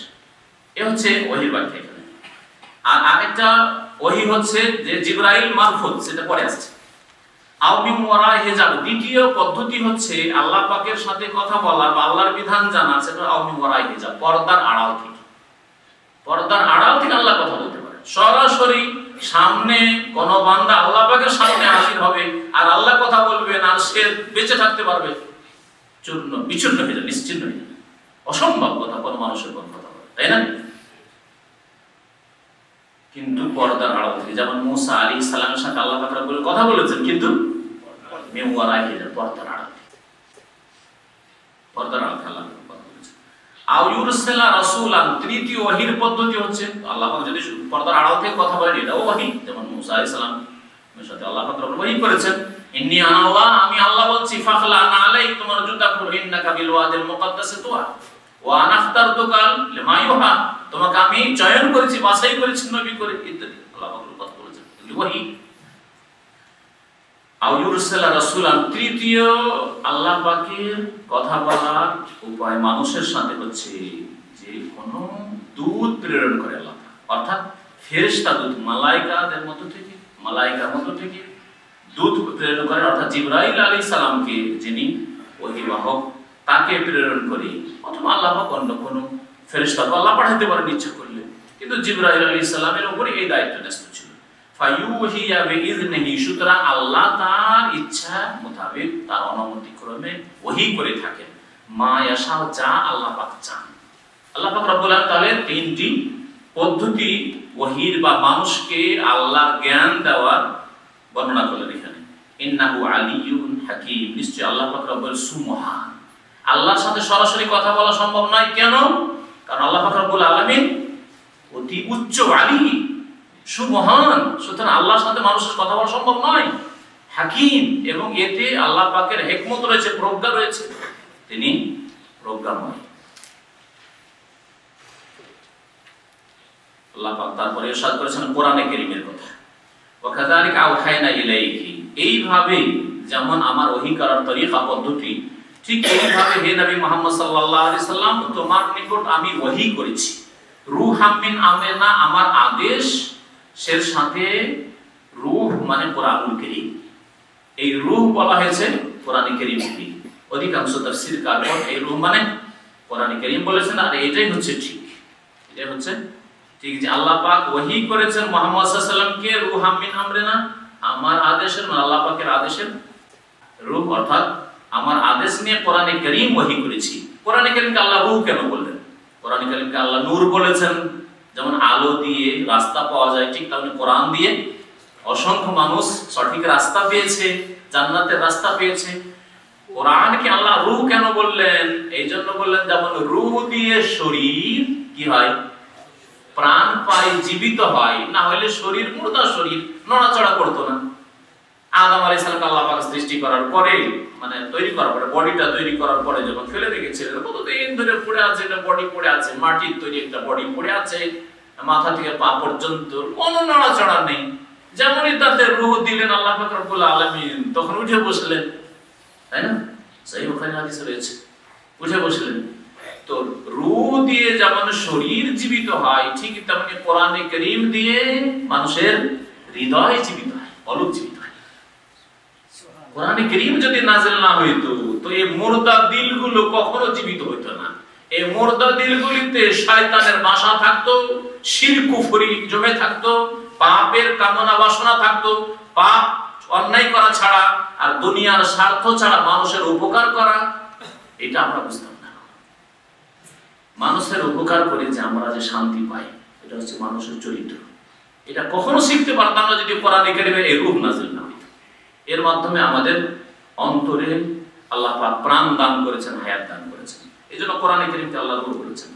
এ হচ্ছে ওহীর ব্যাখ্যা এখানে। আর আরেকটা ওহী হচ্ছে যে জিবরাইল মারফত, সেটা পরে আসছে। আও মিন ওয়ারাই হিজাব, দ্বিতীয় পদ্ধতি হচ্ছে আল্লাহ পাকের সাথে কথা বলা বা আল্লাহর বিধান জানা, সেটা আও মিন ওয়ারাই হিজাব, পর্দার আড়াল থেকে। পর্দার আড়াল থেকে আল্লাহ কথা বলতে পারে, সরাসরি সামনে কোন বান্দা আল্লাহ পাকের সামনে হাজির হবে আর আল্লাহ কথা বলবেন, আর সে বেঁচে থাকতে পারবে, চূর্ণ বিচূর্ণ হয়ে যাবে, নিশ্চিন্ন হয়ে যাবে। অসম্ভব কথা কোন মানুষের কথা বলে, তাই না? কিন্তু পর্দার আড়াল থেকে, যেমন মুসা আলাইহিস সালামের সাথে আল্লাহ পাক রব্বুল কথা বলেছেন, কিন্তু মিন ওয়ারাই হিজাব, পর্দার আড়াল থেকে, পর্দার আড়াল থেকে আল্লাহ কথা বলেছেন। আও ইউরসিলা রাসূলান, তৃতীয় ওহীর পদ্ধতি হচ্ছে আল্লাহ পাক যদি পর্দার আড়াল থেকে কথা বলেন, এটাও ওহী, যেমন মুসা আলাইহিস সালামের সাথে আল্লাহ পাক রব্বুল ওহী করেছেন, ইন্নী আনা আল্লাহ, আমি আল্লাহ বলছি, ফাখলা আলাইক, তোমার জুতা খুলো, ইন্নাকা বিল ওয়াদিল মুকাদ্দাসে তুয়া, ওয়া আনা আখতারতুকা লিমা ইউহা, তোমাকে আমি চয়ন করেছি, বাছাই করেছি নবী করে, ইত্যাদি আল্লাহ পাক কথা বলেছেন, এগুলি ওহী। আও ইউরসিলা রাসূলান, তৃতীয় আল্লাহ পাকের কথা বলার উপায় মানুষের সাথে হচ্ছে যে কোন দূত প্রেরণ করে আল্লাহ, অর্থাৎ ফেরেশতা দূত, মালায়েকাদের মধ্য থেকে, মালায়েকার মধ্য থেকে দূত প্রেরণ করেন, অর্থাৎ জিবরাইল আলাইহিস সালামকে, যিনি ওহী বাহক, তাকে প্রেরণ করে, অথবা আল্লাহ পাক অন্য কোন ফেরেশতা আল্লাহ পাঠাতে পারেন ইচ্ছা করলে, কিন্তু জিবরাইল আলাইহিস সালামের উপরে এই দায়িত্ব ন্যস্ত ছিল। ফায়ুহিয়া বিইذনিহি, সুতরাং আল্লাহ তার ইচ্ছা মোতাবেক, তার অনুমতি ক্রমে ওহী করে থাকেন, মা ইয়াশা, যা আল্লাহ পাক চান। আল্লাহ পাক রব্বুল আলামিন তাহলে তিনটি পদ্ধতি ওহীর বা মানুষকে আল্লাহর জ্ঞান দেওয়ার বর্ণনা করলেন এখানে। ইন্নাহু আলিয়্যুন হাকীম, নিশ্চয় আল্লাহ পাক রব্বুল সুমহান। আল্লাহর সাথে সরাসরি কথা বলা সম্ভব নয়, কেন? কারণ আল্লাহ পাক রব্বুল আলামিন অতি উচ্চ, আলী, সুমহান, সুতরাং আল্লাহর সাথে মানুষের কথা বলা সম্ভব নয়। হাকীম, এবং এতে আল্লাহ পাকের হিকমত রয়েছে, প্রজ্ঞা রয়েছে, তিনি প্রজ্ঞাময়। আল্লাহ পাক তারপরে ইরশাদ করেছেন কোরআনে কারীমের কথা, ওয়াকাযালিকা আওহায়না ইলাইহি, এইভাবে যেমন আমার ওহী করার তরিকা পদ্ধতি, ঠিক এইভাবে হে নবী মুহাম্মদ সাল্লাল্লাহু আলাইহি সাল্লাম, তোমার নিকট আমি ওহী করেছি, রূহাম মিন আমরিনা, আমার আদেশ এর সাথে, রূহ মানে কোরআনুল কারীম, এই রূহ বলা হয়েছে কোরআনে কারীমকে, অধিকাংশ তাফসীরকার এই রূহ মানে কোরআনে কারীম বলেছেন, আর এটাই হচ্ছে ঠিক, এটাই হচ্ছে ঠিক যে আল্লাহ পাক ওহী করেছেন মুহাম্মদ সাল্লাল্লাহু আলাইহি সাল্লামকে রূহাম মিন আমরিনা, আমার আদেশের, মানে আল্লাহ পাকের আদেশের রূহ, অর্থাৎ আমার আদেশ নিয়ে কোরআনে কারীম ওহী করেছি। কোরআনে কারীমকে আল্লাহ রূহ কেন বললেন? কোরআনে কারীমকে আল্লাহ নূর বলেছেন, যেমন আলো দিয়ে রাস্তা পাওয়া যায়, ঠিক তেমনি কোরআন দিয়ে অসংখ্য মানুষ সঠিক রাস্তা পেয়েছে, জান্নাতের রাস্তা পেয়েছে। কোরআনকে আল্লাহ রূহ কেন বললেন? এই জন্য বললেন, যেমন রূহ দিয়ে শরীর কি হয়, প্রাণ পায়, জীবিত হয়, না হলে শরীর মুর্দা শরীর, নড়াচড়া করতো না। আদম আলাইহিস সালামকে আল্লাহ পাক সৃষ্টি করার পরে, মানে তৈরি করার পরে, বডিটা তৈরি করার পরে যখন ফেলে রেখেছিলেন, কতদিন ধরে পড়ে আছে, এটা বডি পড়ে আছে, মাটির তৈরি একটা বডি পড়ে আছে, মাথা থেকে পা পর্যন্ত কোনো নড়াচড়া নেই। যেমনই তাতে রূহ দিলেন আল্লাহ পাক রব্বুল আলামিন, তখন উঠে বসলেন, তাই না? সহিহ বুখারী হাদিসে রয়েছে। উঠে বসলেন। তো রূহ দিয়ে যেমন শরীর জীবিত হয়, ঠিক তেমনি কোরআনে কারীম দিয়ে মানুষের হৃদয় জীবিত হয়, কলব জীবিত হয়। কোরআনে কারীম যদি নাযিল না হইতো তো এই মুর্দা দিলগুলো কখনো জীবিত হইতো না। এই মুর্দা দিলগুলিতে শয়তানের বাসা থাকতো, শিরক কুফরি জমে থাকতো, পাপের কামনা বাসনা থাকতো, পাপ অন্যায় করা ছাড়া আর দুনিয়ার স্বার্থ ছাড়া মানুষের উপকার করা, এটা আমরা বুঝতাম না। মানুষের উপকার করে যে আমরা যে শান্তি পাই, এটা হচ্ছে মানুষের চরিত্র। এটা কখনো শিখতে পারতাম না যদি কোরআনে কারীমে এই রূহ নাযিল না হইতো। এর মাধ্যমে আমাদের অন্তরে আল্লাহ পাক প্রাণ দান করেছেন, হায়াত দান করেছেন। এইজন্য কোরআনে কারীমে আল্লাহ রূহ বলেছেন,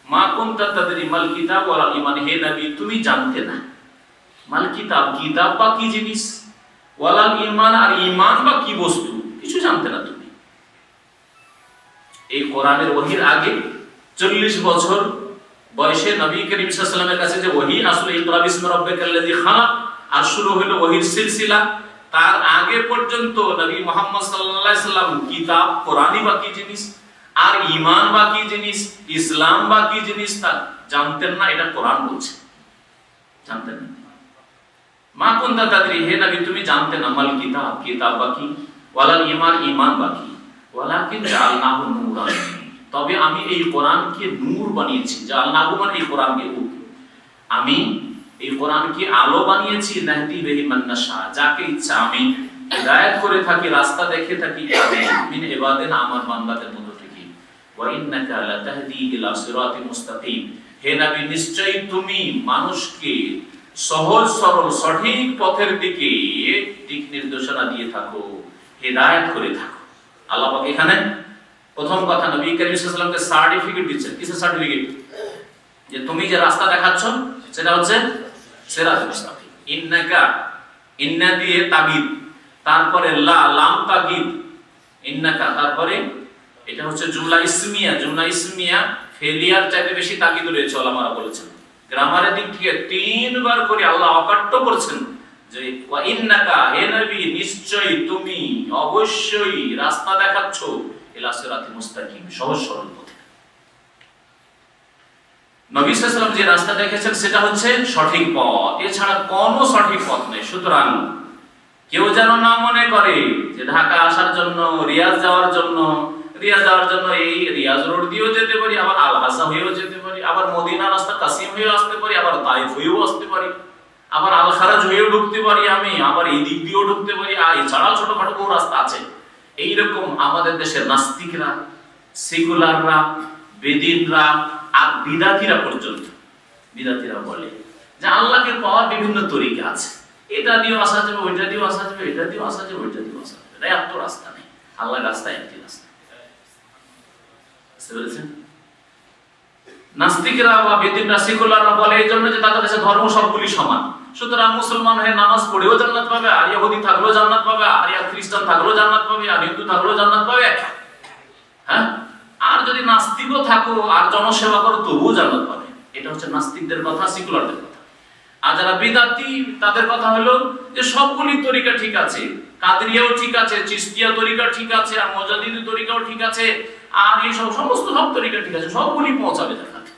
মা কুনতা তাদরি মাল কিতাব ওয়ালা ঈমান, হে নবী তুমি জানতে না মাল কিতাব, কিতাব বা কি জিনিস, ওয়ালা ঈমান আর ঈমান বা কি বস্তু, কিছু জানতে না তুমি। এই কোরআনের ওহীর আগে 40 বছর বয়সে নবী করিম সাল্লাল্লাহু আলাইহি ওয়াসাল্লামের কাছে যে ওহী আসলে ইকরা বিসমি রাব্বিকাল্লাযী খালাক আর শুরু হলো ওহীর সিলসিলা, তার আগে পর্যন্ত নবী মুহাম্মদ সাল্লাল্লাহু আলাইহি ওয়াসাল্লাম কিতাব কোরআনই বা কি জিনিস আর ঈমান বা কি জিনিস, ইসলাম বা কি জিনিস তা জানতেন না। এটা কোরআন বলছে, জানতেন না। মা কুনতা তাদরি, হে নবী তুমি জানতে না মাল কিতাব, কিতাব বা কি, ওয়ালা ঈমান, ঈমান বা কি, ওয়ালাকিন জাআলনাহু নূরান, তবে আমি এই কোরআনকে নূর বানিয়েছি। জাআলনাহু মানে এই কোরআনকে, আমি এই কোরআনকে আলো বানিয়েছি, নাহদি বিহি মান নাশা, যাকে ইচ্ছা আমি হিদায়াত করে থাকি, রাস্তা দেখে থাকি, মিন ইবাদিনা, আমার বান্দাদের মধ্যে থেকে। ওয়া ইন্নাকা লাতাহদি ইলা সিরাতিন মুস্তাকিম, হে নবী নিশ্চয়ই তুমি মানুষকে সহজ সরল সঠিক পথের দিকে দিক নির্দেশনা দিয়ে থাকো, হিদায়াত করে থাকো। আল্লাহ পাক এখানে প্রথম কথা নবী করিম সাল্লাল্লাহু আলাইহি ওয়াসাল্লামকে সার্টিফিকেট দিচ্ছেন। কিসের সার্টিফিকেট? যে তুমি যে রাস্তা দেখাচ্ছ সেটা হচ্ছে সিরাতুল মুস্তাকিম। ইন্নাকা, ইন্না দিয়ে তাগিদ, তারপরে লা, লাম তাগিদ, ইন্নাকা, তারপরে এটা হচ্ছে জুমলা ইসমিয়া। জুমলা ইসমিয়া ফেলিয়ার চাইতে বেশি তাগিদ রয়েছে, ওলামারা বলেছেন। গ্রামারের দিক থেকে 3 বার করে আল্লাহ অকাট্য করেছেন যে ওয়া ইন্নাকা, হে নবী নিশ্চয়ই তুমি, অবশ্যই রাস্তা দেখাচ্ছ ইলা সিরাতিল মুস্তাকিম, সহজ সরল পথে। নবী সাল্লাল্লাহু আলাইহি ওয়াসাল্লাম যে রাস্তা দেখেছেন সেটা হচ্ছে সঠিক পথ, এছাড়া কোনো সঠিক পথ নেই। সুতরাং কেউ যেন না মনে করে যে ঢাকা আসার জন্য, রিয়াজ যাওয়ার জন্য এই রিয়াজ রোড দিয়েও যেতে পারি, আবার আল হাসা হয়েও যেতে পারি, আবার মদিনা রাস্তা কাসিম হয়েও আসতে পারি, আবার তাইফ হয়েও আসতে পারি, আবার আল খারাজ হয়েও ঢুকতে পারি আমি, আবার এই দিক দিয়েও ঢুকতে পারি, আর এছাড়াও ছোটখাটো কোনো রাস্তা আছে। এইরকম আমাদের দেশের নাস্তিকরা, সেকুলাররা, বেদিনরা আর বিদাতিরা পর্যন্ত, বিদাতিরা বলে যে আল্লাহকে পাওয়ার বিভিন্ন তরিকা আছে, এটা দিয়েও আসা যাবে, ওইটা দিয়েও আসা যাবে, এটা দিয়েও আসা যাবে, ওইটা দিয়েও আসা যাবে, এত রাস্তা নেই, আল্লাহর রাস্তা একটি রাস্তা। নাস্তিকরা বা বেদিনরা, সেকুলাররা বলে এই জন্য যে তাদের কাছে ধর্ম সবগুলি সমান, সুতরাং মুসলমান হয়ে নামাজ পড়েও জান্নাত পাবে, আর ইহুদি থাকলেও জান্নাত পাবে, আর খ্রিস্টান থাকলেও জান্নাত পাবে, আর হিন্দু থাকলেও জান্নাত পাবে। হ্যাঁ, আর যদি নাস্তিকও থাকো আর জনসেবা করো তবুও জান্নাত পাবে। এটা হচ্ছে নাস্তিকদের কথা, সেকুলারদের কথা। আর যারা বিদাতি তাদের কথা হলো যে সবগুলি তরিকা ঠিক আছে, কাদরিয়াও ঠিক আছে, চিশতিয়া তরিকা ঠিক আছে, আর মুজাদ্দিদি তরিকাও ঠিক আছে, আর এই সমস্ত সব তরিকা ঠিক আছে, সবগুলি পৌঁছাবে জান্নাতে,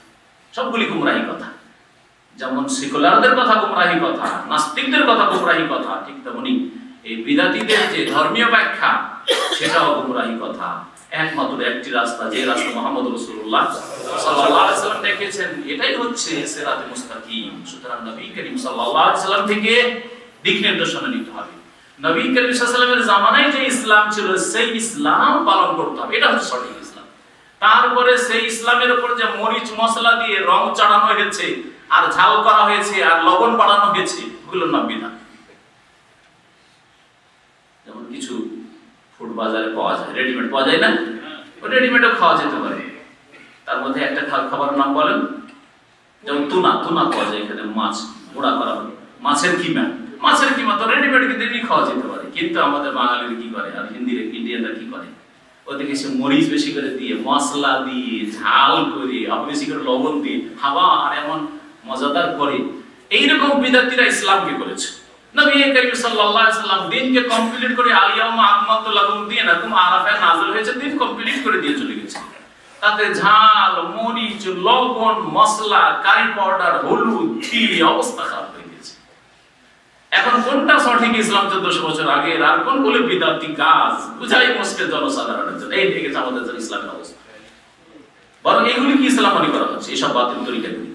সবগুলি গুমরাহি কথা। যেমন সেকুলারদের কথা গুমরাহি কথা, নাস্তিকদের কথা গুমরাহি কথা, ঠিক তেমনি এই বিদাতিদের যে ধর্মীয় ব্যাখ্যা সেটাও গুমরাহি কথা। একমাত্র একটি রাস্তা, যে রাস্তা মুহাম্মদ রাসূলুল্লাহ সাল্লাল্লাহু আলাইহি ওয়াসাল্লাম দেখেছেন, এটাই হচ্ছে সিরাতুল মুস্তাকিম। সুতরাং নবী করিম সাল্লাল্লাহু আলাইহি ওয়াসাল্লাম থেকে দিক নির্দেশনা নিতে হবে। নবী করিম সাল্লাল্লাহু আলাইহি ওয়াসাল্লামের জামানায় যে ইসলাম ছিল সেই ইসলাম পালন করতে হবে, এটা হচ্ছে সঠিক ইসলাম। তারপরে সেই ইসলামের উপর যে মরিচ মশলা দিয়ে রং চড়ানো হয়েছে, আর ঝাল করা হয়েছে, আর লবণ বাড়ানো হয়েছে, ওগুলোর নাম বিদআত। যেমন কিছু ফুড বাজারে পাওয়া যায়, রেডিমেড পাওয়া যায় না, ওই রেডিমেডও খাওয়া যেতে পারে। তার মধ্যে একটা খাবারের নাম বলেন, যেমন তুনা, তুনা পাওয়া যায় এখানে, মাছ গুঁড়া করা হয়, মাছের কিমা, মাছের কিমা তো রেডিমেড কিন্তু এমনি খাওয়া যেতে পারে। কিন্তু আমাদের বাঙালিরা কি করে, আর ইন্ডিয়ানরা কি করে, ওদিকে সে মরিচ বেশি করে দিয়ে, মশলা দিয়ে, ঝাল করে, আবার বেশি করে লবণ দিয়ে, খাবার এমন মজাদার করে। এইরকম বিদাতিরা ইসলামকে করেছে। নবী করিম সাল্লাল্লাহু আলাইহি সাল্লাম দিনকে কমপ্লিট করে আল-ইয়াউমা আকমালতু লাকুম দীনাকুম আরাফায় নাযিল হয়েছে, দিন কমপ্লিট করে দিয়ে চলে গেছে। তাতে ঝাল, মরিচ, লবণ, মশলা, কারি পাউডার, হলুদ, ঘি, অবস্থা খারাপ হয়ে গেছে। এখন কোনটা সঠিক ইসলাম 1400 বছর আগে, আর কোন বলে বিদআতি কাজ বুঝাই মুশকিল জনসাধারণের জন্য। এই থেকে আমাদের জন্য ইসলামের অবস্থা, বরং এগুলি কি ইসলাম মনে করা হচ্ছে, এসব বাতিল তরিকাগুলি।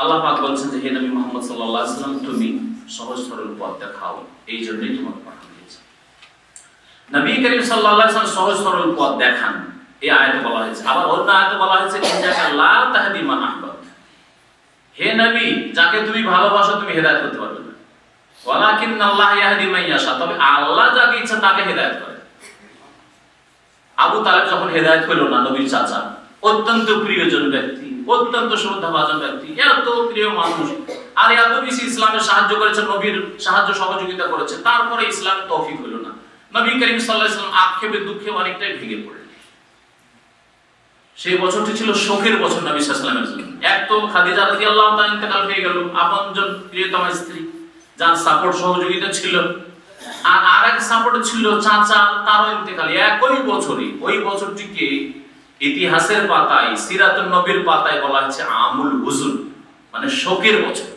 আল্লাহ পাক বলছেন যে হে নবী মুহাম্মদ সাল্লাল্লাহু আলাইহি ওয়াসাল্লাম, তুমি সহজ সরল পথ দেখাও, এই জন্যই তোমাকে পাঠানো হয়েছে। নবী করিম সাল্লাল্লাহু আলাইহি ওয়াসাল্লাম সহজ সরল পথ দেখান, এই আয়াতে বলা হয়েছে। আবার অন্য আয়াতে বলা হয়েছে ইন্নাকা লা তাহদি মান আহবাবতা, হে নবী যাকে তুমি ভালোবাসো তুমি হেদায়েত করতে পারবে না, ওয়ালাকিন্নাল্লাহ ইয়াহদি মান ইয়াশা, তবে আল্লাহ যাকে ইচ্ছা তাকে হেদায়েত করে। আবু তালেব যখন হেদায়েত পেল না, নবীর চাচা, অত্যন্ত প্রিয়জন ব্যক্তি, অত্যন্ত শ্রদ্ধাভাজন ব্যক্তি, এত প্রিয় মানুষ, আর এত বেশি ইসলামের সাহায্য করেছেন, নবীর সাহায্য সহযোগিতা করেছে, তারপরে ইসলামের তৌফিক হলো না। নবী করিম সাল্লাল্লাহু আলাইহি ওয়াসাল্লাম আক্ষেপে দুঃখে অনেকটাই ভেঙে পড়লেন। সেই বছরটি ছিল শোকের বছর নবী সাল্লাল্লাহু আলাইহি ওয়াসাল্লামের জন্য। এক তো খাদিজা রাদিয়াল্লাহু তাআলা ইন্তেকাল হয়ে গেল, আপনজন প্রিয়তমা স্ত্রী, যার সাপোর্ট সহযোগিতা ছিল, আর আরেক সাপোর্ট ছিল চাচা, তারও ইন্তেকাল একই বছরে। ওই বছরটিকে ইতিহাসের পাতায়, সিরাতুন নবীর পাতায় বলা হচ্ছে আমুল হুজুন, মানে শোকের বছর,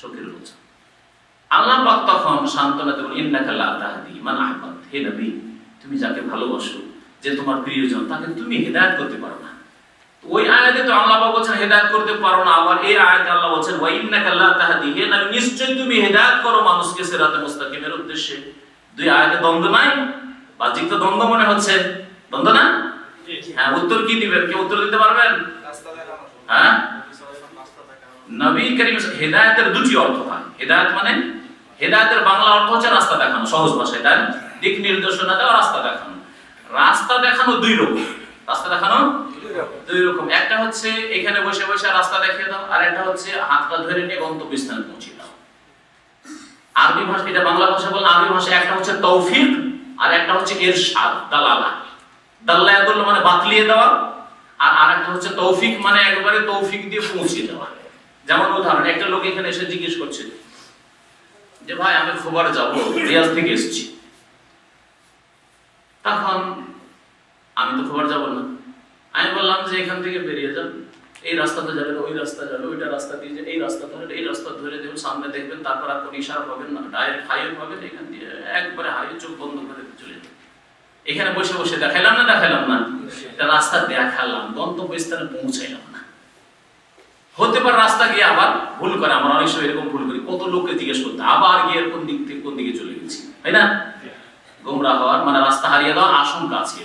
শোকের বছর। আল্লাহ পাক তখন সান্ত্বনা দেন, ইন্নাকা লা তাহদি মান আহবাবতা, হে নবী তুমি যাকে ভালোবাসো, যে তোমার প্রিয়জন, তাকে তুমি হেদায়েত করতে পারো না। ওই আয়াতে তো আল্লাহ পাক বলেন হেদায়েত করতে পারো না, আবার এই আয়াতে আল্লাহ বলেন ওয়া ইন্নাকা লা তাহদি, হে নবী নিশ্চয়ই তুমি হেদায়েত করো মানুষকে সিরাতে মুস্তাকিমের উদ্দেশ্যে। দুই আয়াতে দ্বন্দ্ব নাই? বাহ্যিক তো দ্বন্দ্ব মনে হচ্ছে, দ্বন্দ্ব না? হ্যাঁ, উত্তর কি দিবেন? কেউ উত্তর দিতে পারবেন? হ্যাঁ, নবী করিম হেদায়েতের দুটি অর্থ হয়। হেদায়েত মানে, হেদায়েতের বাংলা অর্থ হচ্ছে রাস্তা দেখানো, সহজ ভাষায়, তাই দিক নির্দেশনা দেওয়া, রাস্তা দেখানো। রাস্তা দেখানো দুই রকম, রাস্তা দেখানো দুই রকম। একটা হচ্ছে এখানে বসে বসে রাস্তা দেখিয়ে দাও, আর একটা হচ্ছে হাতটা ধরে নিয়ে গন্তব্যস্থানে পৌঁছে দাও। আরবি ভাষা, এটা বাংলা ভাষা বলে, আরবি ভাষা একটা হচ্ছে তৌফিক, আর একটা হচ্ছে ইরশাদ, দালালা। দাল্লা ইয়াদুল্লাহ মানে বাতলিয়ে দেওয়া, আর আরেকটা হচ্ছে তৌফিক মানে একবারে তৌফিক দিয়ে পৌঁছে দেওয়া। যেমন উদাহরণ, একটা লোক এখানে এসে জিজ্ঞেস করছে যে ভাই আমি খবর যাব, রিয়াজ থেকে এসেছি। তখন আমি তো খবর যাব না, আমি বললাম যে এখান থেকে বেরিয়ে যান, এই রাস্তাতে যাবেন, ওই রাস্তা যাবে, ওইটা রাস্তা দিয়ে এই রাস্তা ধরে, এই রাস্তা ধরে দেখবেন, সামনে দেখবেন, তারপর আর কোনো ইশারা পাবেন না, ডাইরেক্ট হাইওয়ে পাবেন, এখান দিয়ে একবারে হাইওয়ে, চোখ বন্ধ করে চলে যাবেন। এখানে বসে বসে দেখাইলাম না, দেখাইলাম না, রাস্তা দেখালাম, গন্তব্যস্থানে পৌঁছাইলাম না। হতে পারে রাস্তা গিয়ে আবার ভুল করে, আমরা অনেক সময় এরকম ভুল করি, কত লোককে জিজ্ঞেস করতে, আবার গিয়ে কোন দিক থেকে কোন দিকে চলে গেছি, তাই না? গোমরা হওয়ার মানে রাস্তা হারিয়ে দেওয়ার আশঙ্কা আছে।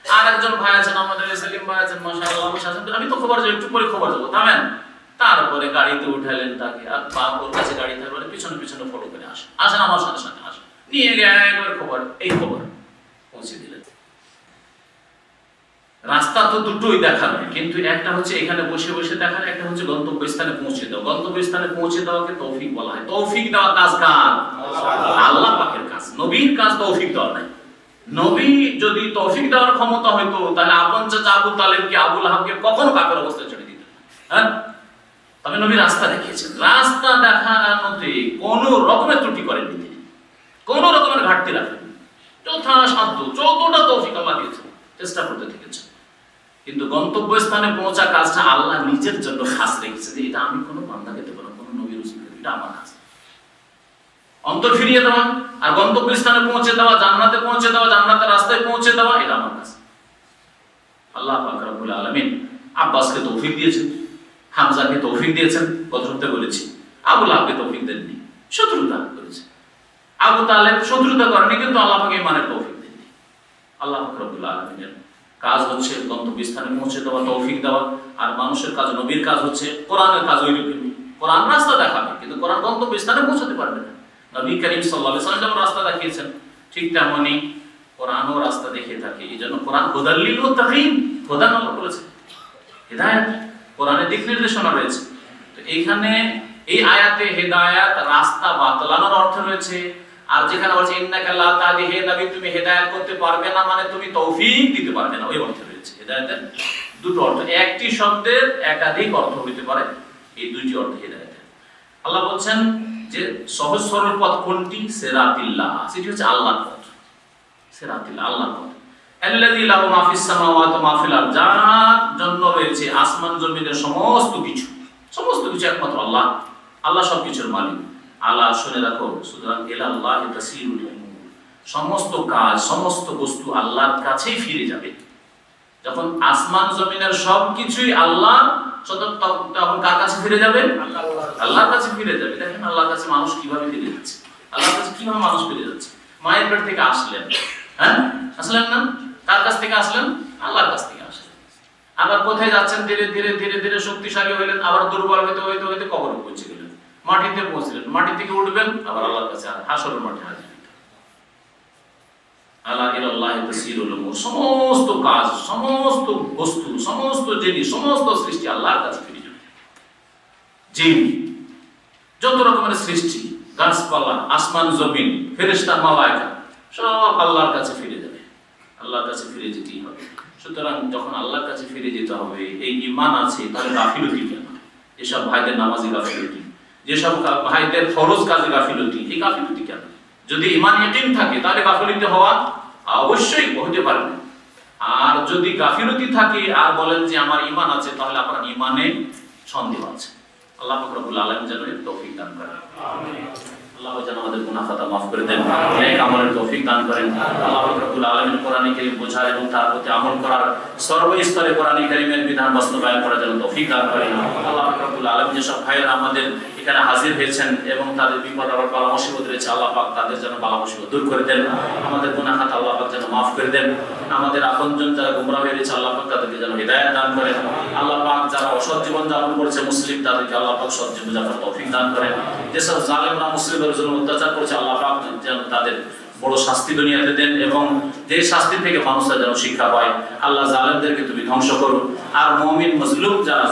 আর একজন ভাই আছেন আমাদের, সেলিম ভাই আছেন, মাশাআল্লাহ, আমি তো খবর যাবো, একটু পরে খবর যাবো, থামেন। তারপরে গাড়িতে উঠালেন তাকে, আর ওর কাছে গাড়ি থাকবে, পিছনে পিছনে ফলো করে আসেন আমার সাথে সাথে আসেন, নিয়ে গিয়ে একবার খবর, এই খবর পৌঁছে দিলেন। রাস্তা তো দুটোই দেখাবে, কিন্তু একটা হচ্ছে এখানে বসে বসে দেখার, একটা হচ্ছে গন্তব্যস্থানে পৌঁছে দাও। গন্তব্যস্থানে পৌঁছে দেওয়াকে তৌফিক বলা হয়। তৌফিক দেওয়া কাজ কার? আল্লাহ পাকের কাজ, নবীর কাজ তৌফিক দেওয়া নাই। নবী যদি তৌফিক দেওয়ার ক্ষমতা হইতো, তাহলে আপন চাচা আবু তালেবকে, আবু লাহাবকে কখনো কাফের অবস্থায় ছেড়ে দিতেন। হ্যাঁ, তবে নবী রাস্তা দেখিয়েছেন, রাস্তা দেখানোতে কোন রকমের ত্রুটি করেননি তিনি, কোন রকমের ঘাটতি রাখেননি, যথাসাধ্য যতটা তৌফিক আল্লাহ দিয়েছেন চেষ্টা করতে থেকেছেন। কিন্তু গন্তব্যস্থানে পৌঁছা কাজটা আল্লাহ নিজের জন্য খাস রেখেছে, যে এটা আমি কোনো বান্দাকে দেব না, কোনো নবী রাসূলকে, এটা আমার কাজ। অন্তর ফিরিয়ে দেওয়া আর গন্তব্যস্থানে পৌঁছে দেওয়া, জান্নাতে পৌঁছে দেওয়া, জান্নাতের রাস্তায় পৌঁছে দেওয়া, এটা আমার কাজ। আল্লাহ পাক রব্বুল আলামিন আব্বাসকে তৌফিক দিয়েছেন, হামজাকে তৌফিক দিয়েছেন, গত সপ্তাহে বলেছি। আবু লাহাবকে তৌফিক দেননি, শত্রুতা করেছে। আবু তালেব শত্রুতা করেনি, কিন্তু আল্লাহ পাক ইমানের তৌফিক দেননি। আল্লাহ পাক রব্বুল আলামিনের কাজ হচ্ছে গন্তব্যস্থানে পৌঁছে দেওয়া, তৌফিক দেওয়া। আর মানুষের কাজ, নবীর কাজ হচ্ছে, কোরআনের কাজ ওই রকমই। কোরআন রাস্তা দেখাবে, কিন্তু কোরআন গন্তব্যস্থানে পৌঁছাতে পারবে না। নবী করিম সাল্লাল্লাহু আলাইহি ওয়াসাল্লাম যেমন রাস্তা দেখিয়েছেন, ঠিক তেমনি কোরআনও রাস্তা দেখিয়ে থাকে। এই জন্য কোরআন হুদাল লিল মুত্তাকিন, হুদান আল্লাহ বলেছেন, হিদায়াত, কোরআনে দিক নির্দেশনা রয়েছে। তো এইখানে এই আয়াতে হেদায়াত, রাস্তা বাতলানোর অর্থ রয়েছে। আর যেখানে বলছে ইন্নাকা লা তাহদি, হে নবী তুমি হেদায়েত করতে পারবে না, মানে তুমি তৌফিক দিতে পারবে না, ওই অর্থ রয়েছে। হেদায়েতের দুটো অর্থ, একটি শব্দের একাধিক অর্থ হতে পারে, এই দুইটি অর্থ হেদায়েতের। আল্লাহ বলছেন যে সহজ সরল পথ কোনটি? সিরাতিল্লাহ, সেটি হচ্ছে আল্লাহর পথ। সিরাতিল্লাহ, আল্লাহর পথ। আল্লাযী লাহু মা ফিস সামাওয়াতি ওয়া মা ফিল আরদ, যার জন্য রয়েছে আসমান জমিনের সমস্ত কিছু, সমস্ত কিছু একমাত্র আল্লাহ। আল্লাহ সবকিছুর মালিক। আল্লাহ শুনে রাখো, সুতরাং ইলাল্লাহি তাসিরুল উমুর, সমস্ত কাজ, সমস্ত বস্তু আল্লাহর কাছেই ফিরে যাবে। যখন আসমান জমিনের সবকিছুই আল্লাহ, তখন কার কাছে ফিরে যাবে? আল্লাহর কাছে ফিরে যাবে। দেখেন আল্লাহর কাছে মানুষ কিভাবে ফিরে যাচ্ছে, আল্লাহর কাছে কিভাবে মানুষ ফিরে যাচ্ছে। মায়ের পেট থেকে আসলেন, হ্যাঁ আসলেন না? কার কাছ থেকে আসলেন? আল্লাহর কাছ থেকে আসলেন। আবার কোথায় যাচ্ছেন? ধীরে ধীরে ধীরে ধীরে শক্তিশালী হইলেন, আবার দুর্বল হইতে হইতে হইতে কবরে পৌঁছে গেলেন, মাটিতে পৌঁছলেন, মাটি থেকে উঠবেন, আবার আল্লাহর কাছে হাসরের মাঠে হাজির। সমস্ত কাজ, সমস্ত বস্তু, সমস্ত জিনিস, সমস্ত সৃষ্টি আল্লাহর কাছে ফিরে যাবে। জিন, যত রকমের সৃষ্টি, গাছপালা, আসমান জমিন, ফেরেশতা, মালায়েকা, সব আল্লাহর কাছে ফিরে যাবে। আল্লাহর কাছে ফিরে যেতেই হবে। সুতরাং যখন আল্লাহর কাছে ফিরে যেতে হবে, এই ঈমান আছে, তাহলে গাফিলতি কেন? যেসব ভাইদের নামাজি গাফিলতি, যেসব ভাইদের ফরজ কাজে গাফিলতি, এই গাফিলতি কেন? যদি ঈমান ইয়াকিন থাকে তাহলে গাফিলতি হওয়া অবশ্যই হতে পারে না। আর যদি গাফিলতি থাকে আর বলেন যে আমার ঈমান আছে, তাহলে আপনার ঈমানে সন্দেহ আছে। আল্লাহ পাক রব্বুল আলামিন যেন তৌফিক দান করেন। আমিন। আল্লাহ যেন আমাদের গুনাহ খাতা মাফ করে দেন, নেক আমলের তৌফিক দান করেন। আল্লাহ পাক রব্বুল আলামিন কোরআনে কারীম বোঝার এবং তার প্রতি আমল করার, সর্বস্তরে কোরআনে কারীমের বিধান বাস্তবায়ন করার জন্য তৌফিক দান করেন। আল্লাহ পাক রব্বুল আলামিন যেসব ভাইয়েরা আমাদের এখানে হাজির হয়েছেন এবং তাদের বিপদ আর বালা মুসিবত রয়েছে, আল্লাহ পাক তাদের যেন বালা মুসিবত দূর করে দেন। আমাদের গুনাহ খাতা আল্লাহ পাক যেন মাফ করে দেন। আমাদের আপনজন যারা গোমরাহ হয়ে রয়েছে, আল্লাহ পাক তাদেরকে যেন হিদায়াত দান করেন। আল্লাহ পাক যারা অসৎ জীবন যাপন করেছে মুসলিম, তাদেরকে আল্লাহ পাক সৎ জীবন যাপনের তৌফিক দান করেন। যেসব জালেমরা মুসলিমদের জন্য অত্যাচার করেছে, আল্লাহ পাক যেন তাদের বড় শাস্তি দুনিয়াতে দেন এবং যে শাস্তি থেকে মানুষরা যেন শিক্ষা পায়। আল্লাহ জালেমদেরকে তুমি ধ্বংস করো, আর মুমিন মজলুম যারা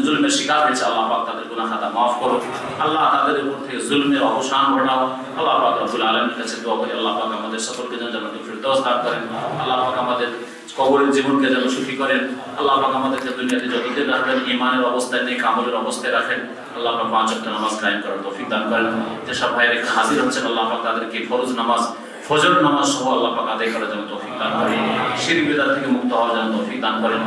জুলমের শিকার হয়েছে, আল্লাহ পাক তাদের গুনাহ খাতা মাফ করো। আল্লাহ তাদের উপর থেকে জুলমের অবসান ঘটাও। আল্লাহ পাক রব্বুল আলামিনের কাছে দোয়া করি, আল্লাহ পাক আমাদের সকলকে যেন জান্নাতুল ফিরদাউস দান করেন। আল্লাহ পাক আমাদের কবরের জীবনকে যেন সুখী করেন। আল্লাহ পাক আমাদেরকে দুনিয়াতে যতদিন রাখবেন ঈমানের অবস্থায়, নেক আমলের অবস্থায় রাখেন। আল্লাহ পাক 5 ওয়াক্ত নামাজ কায়েম করার তৌফিক দান করেন। যেসব ভাইয়েরা এখানে হাজির হচ্ছেন, আল্লাহ পাক তাদেরকে ফরজ নামাজ, ফজর নামাজ সহ আল্লাহ পাক আদায় করার জন্য তৌফিক দান করেন। শিরক বিদআত থেকে মুক্ত হওয়ার জন্য তৌফিক দান করেন।